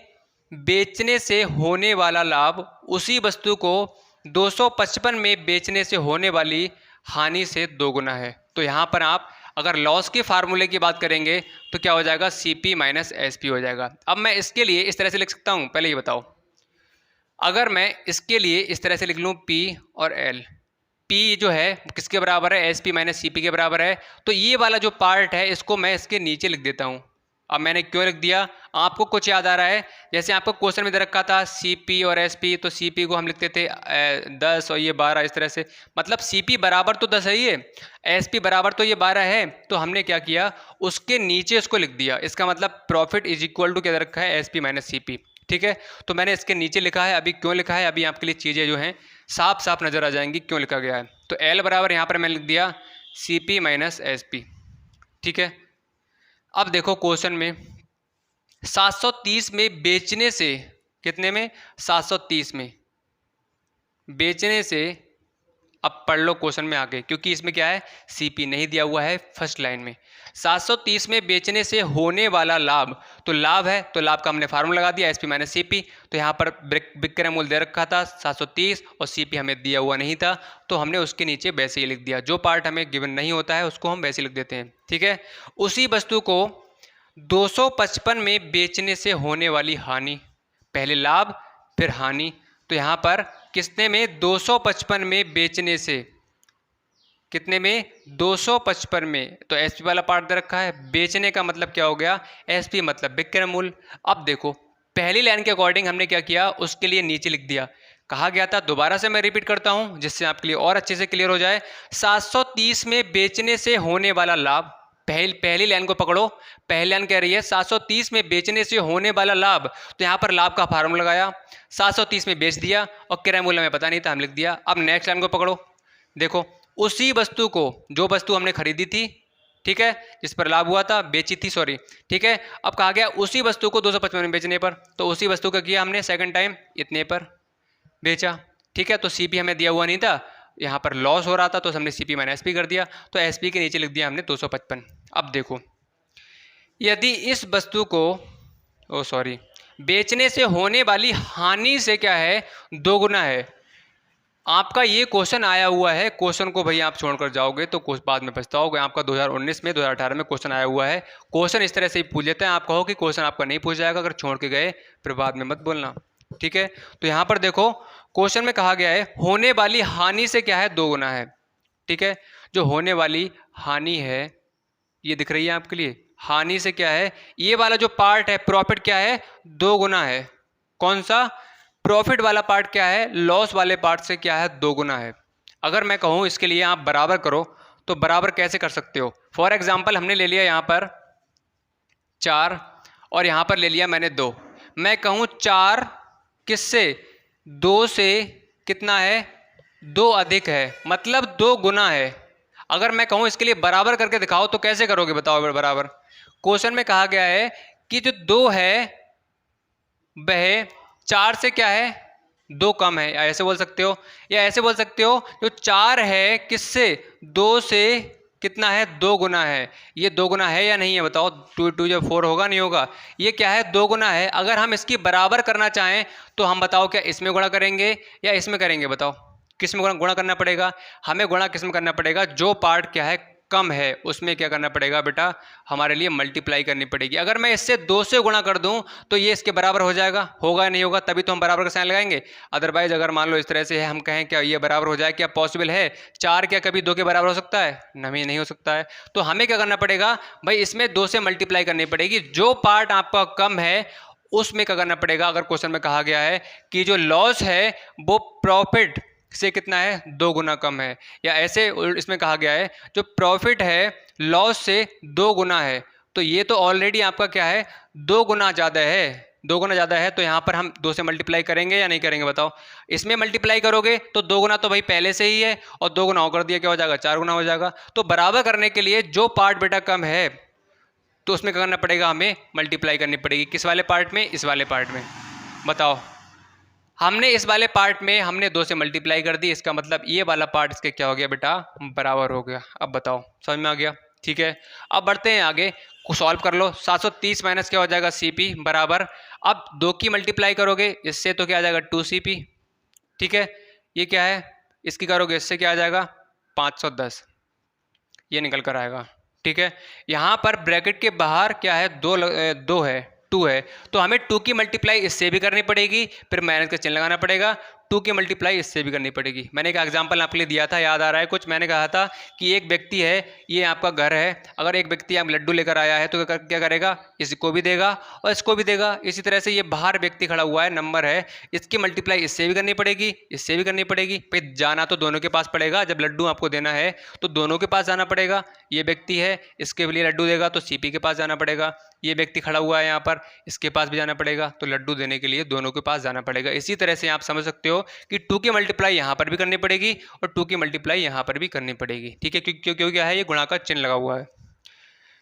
बेचने से होने वाला लाभ उसी वस्तु को 255 में बेचने से होने वाली हानि से दोगुना है। तो यहाँ पर आप अगर लॉस के फार्मूले की बात करेंगे तो क्या हो जाएगा? सीपी माइनस एसपी हो जाएगा। अब मैं इसके लिए इस तरह से लिख सकता हूँ, पहले ये बताओ। अगर मैं इसके लिए इस तरह से लिख लूँ पी और एल, पी जो है किसके बराबर है? S P minus C P के बराबर है। तो ये वाला जो पार्ट है इसको मैं इसके नीचे लिख देता हूँ। अब मैंने क्यों लिख दिया? आपको कुछ याद आ रहा है? जैसे आपको क्वेश्चन में दे रखा था सी पी और एस पी, तो सी पी को हम लिखते थे 10 और ये 12, इस तरह से। मतलब सी पी बराबर तो 10 है, ये एस पी बराबर तो ये 12 है। तो हमने क्या किया? उसके नीचे उसको लिख दिया। इसका मतलब प्रॉफिट इज इक्वल टू क्या दे रखा है? S P minus C P. ठीक है, तो मैंने इसके नीचे लिखा है। अभी क्यों लिखा है, अभी आपके लिए चीज़ें जो हैं साफ साफ नज़र आ जाएंगी क्यों लिखा गया है। तो L बराबर यहाँ पर मैंने लिख दिया CP माइनस SP। ठीक है, अब देखो क्वेश्चन में 730 में बेचने से, कितने में, 730 में बेचने से, अब पढ़ लो क्वेश्चन में आगे, क्योंकि इसमें क्या है, सीपी नहीं दिया हुआ है फर्स्ट लाइन में। 730 में बेचने से होने वाला लाभ, तो लाभ है तो लाभ का हमने फार्मूला लगा दिया एसपी माइनस सीपी। तो यहाँ पर विक्रय मूल्य दे रखा था 730 और सीपी हमें दिया हुआ नहीं था, तो हमने उसके नीचे वैसे ही लिख दिया। जो पार्ट हमें गिवन नहीं होता है उसको हम वैसे लिख देते हैं। ठीक है, उसी वस्तु को 255 में बेचने से होने वाली हानि, पहले लाभ फिर हानि, तो यहाँ पर कितने में, 255 में बेचने से, कितने में, 255 में, तो एसपी वाला पार्ट दे रखा है। बेचने का मतलब क्या हो गया, एसपी मतलब विक्रय मूल्य। अब देखो पहली लाइन के अकॉर्डिंग हमने क्या किया, उसके लिए नीचे लिख दिया। कहा गया था, दोबारा से मैं रिपीट करता हूं जिससे आपके लिए और अच्छे से क्लियर हो जाए। 730 में बेचने से होने वाला लाभ, पहली लाइन को पकड़ो, पहली लाइन कह रही है 730 में बेचने से होने वाला लाभ, तो यहाँ पर लाभ का फार्मूला लगाया, 730 में बेच दिया और किराया मूल्य हमें पता नहीं था, हम लिख दिया। अब नेक्स्ट लाइन को पकड़ो, देखो उसी वस्तु को, जो वस्तु हमने खरीदी थी, ठीक है, जिस पर लाभ हुआ था, बेची थी, सॉरी, ठीक है, अब कहा गया उसी वस्तु को 255 में बेचने पर, तो उसी वस्तु का किया हमने सेकंड टाइम इतने पर बेचा। ठीक है, तो सीपी हमें दिया हुआ नहीं था, यहाँ पर लॉस हो रहा था तो हमने सीपी माइनस एसपी कर दिया, तो एसपी के नीचे लिख दिया हमने 255। अब देखो यदि इस वस्तु को, ओ सॉरी, बेचने से होने वाली हानि से क्या है, दोगुना है। आपका ये क्वेश्चन आया हुआ है, क्वेश्चन को भैया आप छोड़कर जाओगे तो कुछ बाद में पछताओगे। आपका 2019 में 2018 में क्वेश्चन आया हुआ है। क्वेश्चन इस तरह से ही पूछ लेते हैं, आप कहो कि क्वेश्चन आपका नहीं पूछ जाएगा अगर छोड़ के गए, फिर बाद में मत बोलना। ठीक है, तो यहाँ पर देखो क्वेश्चन में कहा गया है होने वाली हानि से क्या है, दोगुना है। ठीक है, जो होने वाली हानि है ये दिख रही है आपके लिए, हानि से क्या है, ये वाला जो पार्ट है प्रॉफिट क्या है, दोगुना है। कौन सा, प्रॉफिट वाला पार्ट क्या है, लॉस वाले पार्ट से क्या है, दोगुना है। अगर मैं कहूँ इसके लिए आप बराबर करो, तो बराबर कैसे कर सकते हो। फॉर एग्जाम्पल हमने ले लिया यहाँ पर 4 और यहाँ पर ले लिया मैंने 2। मैं कहूँ 4 किससे, 2 से कितना है, 2 अधिक है, मतलब 2 गुना है। अगर मैं कहूँ इसके लिए बराबर करके दिखाओ तो कैसे करोगे बताओ बराबर। क्वेश्चन में कहा गया है कि जो 2 है वह 4 से क्या है, 2 कम है, या ऐसे बोल सकते हो, या ऐसे बोल सकते हो जो 4 है किससे, 2 से कितना है, 2 गुना है। ये 2 गुना है या नहीं है बताओ, 2 2 जब 4 होगा, नहीं होगा, ये क्या है, 2 गुना है। अगर हम इसकी बराबर करना चाहें तो हम बताओ क्या इसमें गुणा करेंगे या इसमें करेंगे, बताओ किस में गुणा करना पड़ेगा, हमें गुणा किस में करना पड़ेगा, जो पार्ट क्या है कम है उसमें क्या करना पड़ेगा बेटा, हमारे लिए मल्टीप्लाई करनी पड़ेगी। अगर मैं इससे 2 से गुणा कर दूं तो ये इसके बराबर हो जाएगा, होगा नहीं होगा, तभी तो हम बराबर का साइन लगाएंगे। अदरवाइज अगर मान लो इस तरह से है, हम कहें क्या ये बराबर हो जाए, क्या पॉसिबल है, 4 क्या कभी 2 के बराबर हो सकता है, नहीं हो सकता है। तो हमें क्या करना पड़ेगा भाई, इसमें 2 से मल्टीप्लाई करनी पड़ेगी, जो पार्ट आपका कम है उसमें क्या करना पड़ेगा। अगर क्वेश्चन में कहा गया है कि जो लॉस है वो प्रॉफिट से कितना है, 2 गुना कम है, या ऐसे इसमें कहा गया है जो प्रॉफिट है लॉस से 2 गुना है, तो ये तो ऑलरेडी आपका क्या है, 2 गुना ज़्यादा है, 2 गुना ज़्यादा है। तो यहाँ पर हम 2 से मल्टीप्लाई करेंगे या नहीं करेंगे बताओ। इसमें मल्टीप्लाई करोगे तो 2 गुना तो भाई पहले से ही है, और 2 गुना कर दिया क्या हो जाएगा, 4 गुना हो जाएगा। तो बराबर करने के लिए जो पार्ट बेटा कम है तो उसमें क्या करना पड़ेगा, हमें मल्टीप्लाई करनी पड़ेगी। किस वाले पार्ट में, इस वाले पार्ट में। बताओ, हमने इस वाले पार्ट में हमने 2 से मल्टीप्लाई कर दी, इसका मतलब ये वाला पार्ट इसके क्या हो गया बेटा, बराबर हो गया। अब बताओ समझ में आ गया। ठीक है, अब बढ़ते हैं आगे, सॉल्व कर लो। 730 माइनस क्या हो जाएगा, सीपी बराबर, अब 2 की मल्टीप्लाई करोगे इससे तो क्या आ जाएगा, 2CP। ठीक है, ये क्या है, इसकी करोगे इससे क्या आ जाएगा, 510, ये निकल कर आएगा। ठीक है, यहाँ पर ब्रैकेट के बाहर क्या है, 2 है, 2 है, तो हमें 2 की मल्टीप्लाई इससे भी करनी पड़ेगी, फिर माइनस का चिन्ह लगाना पड़ेगा, टू की मल्टीप्लाई इससे भी करनी पड़ेगी। मैंने एक एग्जांपल आपके लिए दिया था, याद आ रहा है कुछ? मैंने कहा था कि एक व्यक्ति है, ये आपका घर है, अगर एक व्यक्ति आप लड्डू लेकर आया है तो क्या करेगा? इसको भी देगा और इसको भी देगा। इसी तरह से ये बाहर व्यक्ति खड़ा हुआ है, नंबर है, इसकी मल्टीप्लाई इससे भी करनी पड़ेगी, इससे भी करनी पड़ेगी। फिर जाना तो दोनों के पास पड़ेगा, जब लड्डू आपको देना है तो दोनों के पास जाना पड़ेगा। ये व्यक्ति है, इसके लिए लड्डू देगा तो सीपी के पास जाना पड़ेगा। ये व्यक्ति खड़ा हुआ है यहाँ पर, इसके पास भी जाना पड़ेगा, तो लड्डू देने के लिए दोनों के पास जाना पड़ेगा। इसी तरह से आप समझ सकते हो कि टू की मल्टीप्लाई यहाँ पर भी करनी पड़ेगी और टू की मल्टीप्लाई यहाँ पर भी करनी पड़ेगी। ठीक है, क्योंकि क्या है, ये गुणा का चिन्ह लगा हुआ है।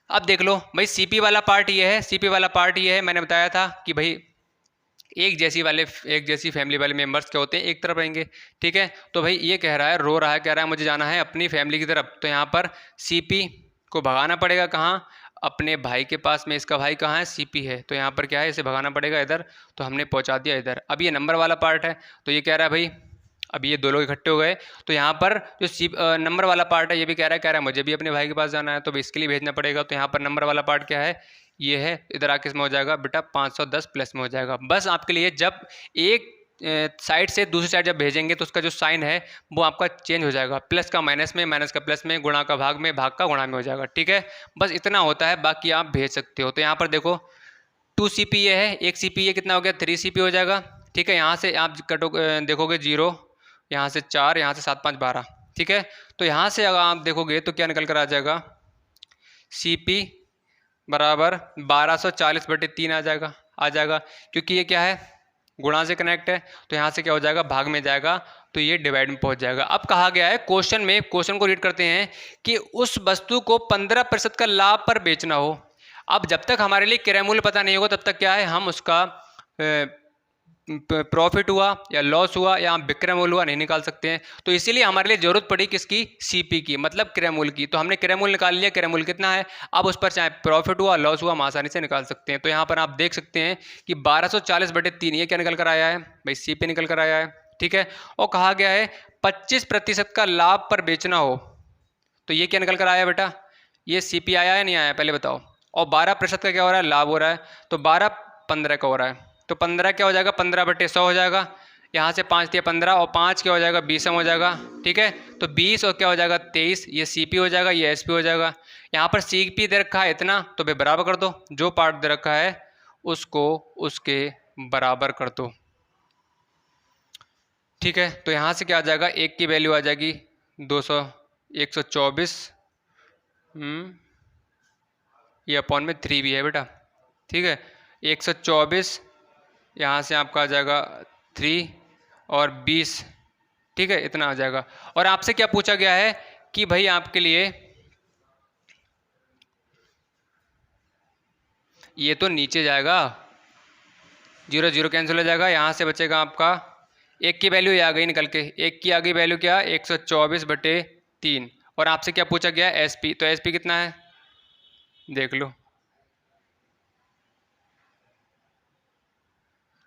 अब देख लो भाई, सीपी वाला पार्ट ये है, सीपी वाला पार्ट ये है। मैंने बताया था कि भाई एक जैसी फैमिली वाले मेंबर्स क्या होते हैं, एक तरफ रहेंगे। ठीक है, तो भाई ये कह रहा है, रो रहा है, कह रहा है मुझे जाना है अपनी फैमिली की तरफ, तो यहाँ पर सीपी को भगाना पड़ेगा कहाँ? अपने भाई के पास में। इसका भाई कहाँ है? सीपी है, तो यहाँ पर क्या है, इसे भगाना पड़ेगा इधर, तो हमने पहुँचा दिया इधर। अब ये नंबर वाला पार्ट है, तो ये कह रहा है भाई, अब ये दो लोग इकट्ठे हो गए, तो यहाँ पर जो नंबर वाला पार्ट है, ये भी कह रहा है मुझे भी अपने भाई के पास जाना है, तो इसके लिए भेजना पड़ेगा। तो यहाँ पर नंबर वाला पार्ट क्या है? ये है, इधर आके इसमें हो जाएगा बेटा 510 प्लस में हो जाएगा। बस आपके लिए जब एक साइड से दूसरी साइड जब भेजेंगे तो उसका जो साइन है वो आपका चेंज हो जाएगा, प्लस का माइनस में, माइनस का प्लस में, गुणा का भाग में, भाग का गुणा में हो जाएगा। ठीक है, बस इतना होता है, बाकी आप भेज सकते हो। तो यहाँ पर देखो 2 CP ये है, एक CP ये कितना हो गया? 3 CP हो जाएगा। ठीक है, यहाँ से आप देखोगे 0, यहाँ से 4, यहाँ से 7 5 12। ठीक है, तो यहाँ से अगर आप देखोगे तो क्या निकल कर आ जाएगा? CP बराबर 1240/3 आ जाएगा, क्योंकि ये क्या है, गुणा से कनेक्ट है, तो यहाँ से क्या हो जाएगा? भाग में जाएगा, तो ये डिवाइड में पहुँच जाएगा। अब कहा गया है क्वेश्चन में, क्वेश्चन को रीड करते हैं कि उस वस्तु को 15% का लाभ पर बेचना हो। अब जब तक हमारे लिए क्रय मूल्य पता नहीं होगा तब तक क्या है, हम उसका प्रॉफिट हुआ या लॉस हुआ या विक्रय मूल्य हुआ नहीं निकाल सकते हैं। तो इसीलिए हमारे लिए जरूरत पड़ी किसकी? सीपी की, मतलब क्रय मूल्य की। तो हमने क्रय मूल्य निकाल लिया, क्रय मूल्य कितना है, अब उस पर चाहे प्रॉफिट हुआ लॉस हुआ हम आसानी से निकाल सकते हैं। तो यहाँ पर आप देख सकते हैं कि 1240/3 ये क्या निकल कर आया है भाई? सीपी निकल कर आया है। ठीक है, और कहा गया है 25% का लाभ पर बेचना हो, तो ये क्या निकल कर आया बेटा? ये सीपी आया है नहीं आया, पहले बताओ। और 12% का क्या हो रहा है? लाभ हो रहा है, तो 12 15 का हो रहा है, तो 15 क्या हो जाएगा? 15/100 हो जाएगा। यहाँ से 5 दिया 15 और 5 क्या हो जाएगा? 20 हो जाएगा। ठीक है, तो 20 और क्या हो जाएगा? 23। ये सीपी हो जाएगा, ये एसपी हो जाएगा। यहाँ पर सीपी दे रखा है इतना, तो भाई बराबर कर दो, जो पार्ट दे रखा है उसको उसके बराबर कर दो। ठीक है, तो यहाँ से क्या आ जाएगा? एक की वैल्यू आ जाएगी 124, ये अपॉन में 3 भी है बेटा। ठीक है, 124, यहाँ से आपका आ जाएगा 3 और 20। ठीक है, इतना आ जाएगा। और आपसे क्या पूछा गया है कि भाई आपके लिए ये तो नीचे जाएगा, 0 0 कैंसिल हो जाएगा, यहाँ से बचेगा आपका एक की वैल्यू आ गई निकल के, एक की आ गई वैल्यू क्या? 124/3। और आपसे क्या पूछा गया? एसपी, तो एसपी कितना है देख लो।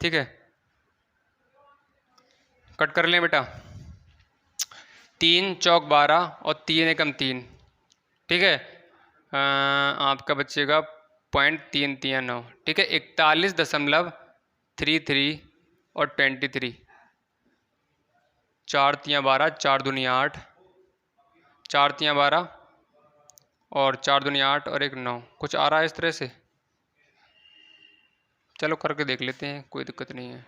ठीक है, कट कर लें बेटा, 3 चौक 12 और 3 एकम 3। ठीक है, आपका बचेगा 0.339। ठीक है, 41.33 और 23, 4 तियाँ 12, 4 दूनी 8, 4 तियाँ 12 और 4 दूनी 8 और 1 9। कुछ आ रहा है इस तरह से, चलो करके देख लेते हैं, कोई दिक्कत नहीं है।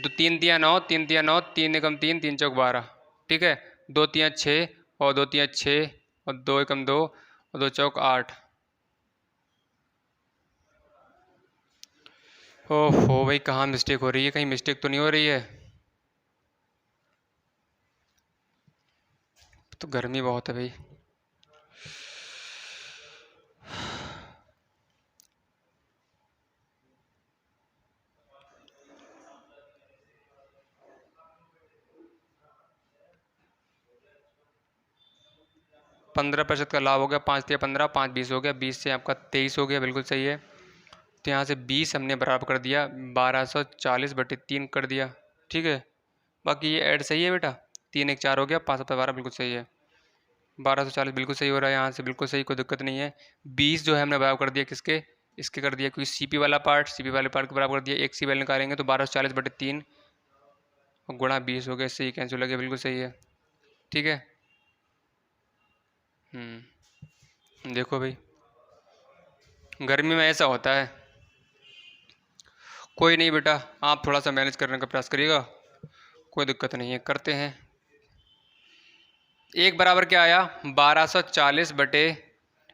3 तियाँ 9, 3 तियाँ 9, 3 एकम 3, 3 चौक 12। ठीक है, 2 तियाँ 6 और 2 तियाँ 6 और 2 एकम 2 और 2 चौक 8। ओहो भाई, कहाँ मिस्टेक हो रही है? कहीं मिस्टेक तो नहीं हो रही है? तो गर्मी बहुत है भाई। पंद्रह प्रतिशत का लाभ हो गया, 5 से 15, 5 20 हो गया, 20 से आपका 23 हो गया, बिल्कुल सही है। तो यहाँ से 20 हमने बराबर कर दिया, 1240/3 कर दिया। ठीक है, बाकी ये ऐड सही है बेटा, 3 1 4 हो गया, 5 7 12 बिल्कुल सही है, 1240 बिल्कुल सही हो रहा है, यहाँ से बिल्कुल सही, कोई दिक्कत नहीं है। 20 जो है हमने बराबर कर दिया किसके? इसके कर दिया, क्योंकि सी पी वाला पार्ट के बराबर कर दिया, एक सी वैल्यू निकालेंगे तो 1240/3 और गुणा 20 हो गया, इससे ही कैंसिल हो गया, बिल्कुल सही है। ठीक है, देखो भाई गर्मी में ऐसा होता है। कोई नहीं बेटा, आप थोड़ा सा मैनेज करने का प्रयास करिएगा, कोई दिक्कत नहीं है, करते हैं। एक बराबर क्या आया, 1240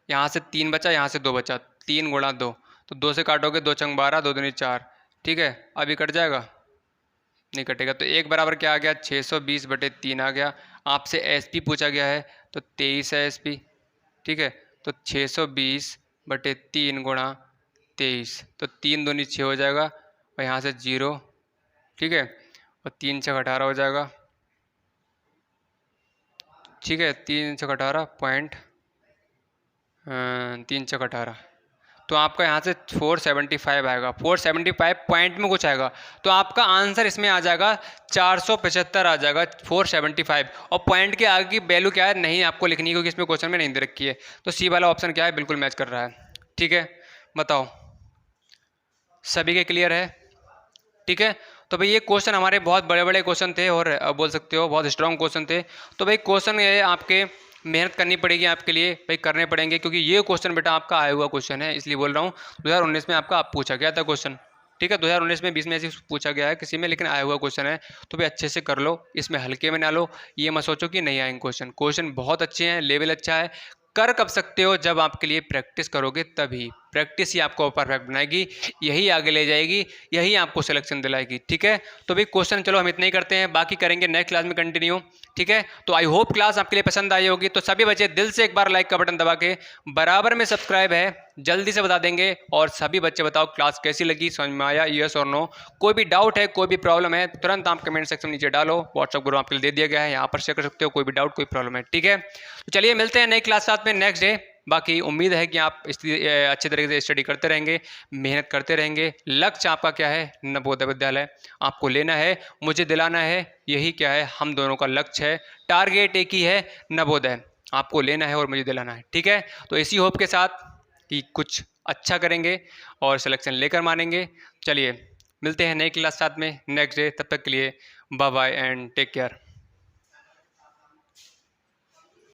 यहाँ से 3 बचा, यहाँ से 2 बचा, 3 गुणा 2, तो 2 से काटोगे, 2 चंग 12, 2 दूनी 4। ठीक है, अभी कट जाएगा, नहीं कटेगा। तो एक बराबर क्या आ गया, 620/3 आ गया। आपसे एसपी पूछा गया है तो 23 है एसपी। ठीक है, तो 620/3 गुणा 23, तो 3 दूनी 6 हो जाएगा, और यहाँ से 0। ठीक है, और 3 6 18 हो जाएगा। ठीक है, 3 6 18 पॉइंट 3 6 18, तो आपका यहाँ से 475 आएगा, 475 पॉइंट में कुछ आएगा, तो आपका आंसर इसमें आ जाएगा 475 आ जाएगा, 475। और पॉइंट के आगे की वैल्यू क्या है नहीं आपको लिखनी है, क्योंकि इसमें क्वेश्चन में नहीं दे रखी है। तो सी वाला ऑप्शन क्या है, बिल्कुल मैच कर रहा है। ठीक है, बताओ सभी के क्लियर है? ठीक है, तो भाई ये क्वेश्चन हमारे बहुत बड़े बड़े क्वेश्चन थे, और बोल सकते हो बहुत स्ट्रॉन्ग क्वेश्चन थे। तो भाई क्वेश्चन ये आपके मेहनत करनी पड़ेगी आपके लिए, भाई करने पड़ेंगे, क्योंकि ये क्वेश्चन बेटा आपका आया हुआ क्वेश्चन है, इसलिए बोल रहा हूँ। 2019 में आपका पूछा गया था क्वेश्चन। ठीक है, 2019 में 20 में ऐसे पूछा गया है किसी में, लेकिन आया हुआ क्वेश्चन है, तो भाई अच्छे से कर लो, इसमें हल्के में ना लो, ये मत सोचो कि नहीं आएंगे क्वेश्चन। क्वेश्चन बहुत अच्छे हैं, लेवल अच्छा है। कर कब सकते हो, जब आपके लिए प्रैक्टिस करोगे, तभी प्रैक्टिस ही आपको परफेक्ट बनाएगी, यही आगे ले जाएगी, यही आपको सिलेक्शन दिलाएगी। ठीक है, तो भाई क्वेश्चन चलो हम इतने ही करते हैं, बाकी करेंगे नेक्स्ट क्लास में कंटिन्यू। ठीक है, तो आई होप क्लास आपके लिए पसंद आई होगी। तो सभी बच्चे दिल से एक बार लाइक का बटन दबा के, बराबर में सब्सक्राइब है जल्दी से बता देंगे। और सभी बच्चे बताओ क्लास कैसी लगी, समझ में आया, यस और नो। कोई भी डाउट है, कोई भी प्रॉब्लम है, तुरंत आप कमेंट सेक्शन में नीचे डालो, व्हाट्सअप ग्रुप आपके लिए दे दिया गया है, यहाँ पर शेयर कर सकते हो, कोई भी डाउट कोई प्रॉब्लम है। ठीक है, तो चलिए मिलते हैं नई क्लास साथ में नेक्स्ट डे। बाकी उम्मीद है कि आप अच्छे तरीके से स्टडी करते रहेंगे, मेहनत करते रहेंगे। लक्ष्य आपका क्या है, नवोदय विद्यालय आपको लेना है, मुझे दिलाना है, यही क्या है, हम दोनों का लक्ष्य है, टारगेट एक ही है, नवोदय आपको लेना है और मुझे दिलाना है। ठीक है, तो इसी होप के साथ कि कुछ अच्छा करेंगे और सिलेक्शन लेकर मानेंगे। चलिए मिलते हैं नई क्लास साथ में नेक्स्ट डे, तब तक के लिए bye bye and take care.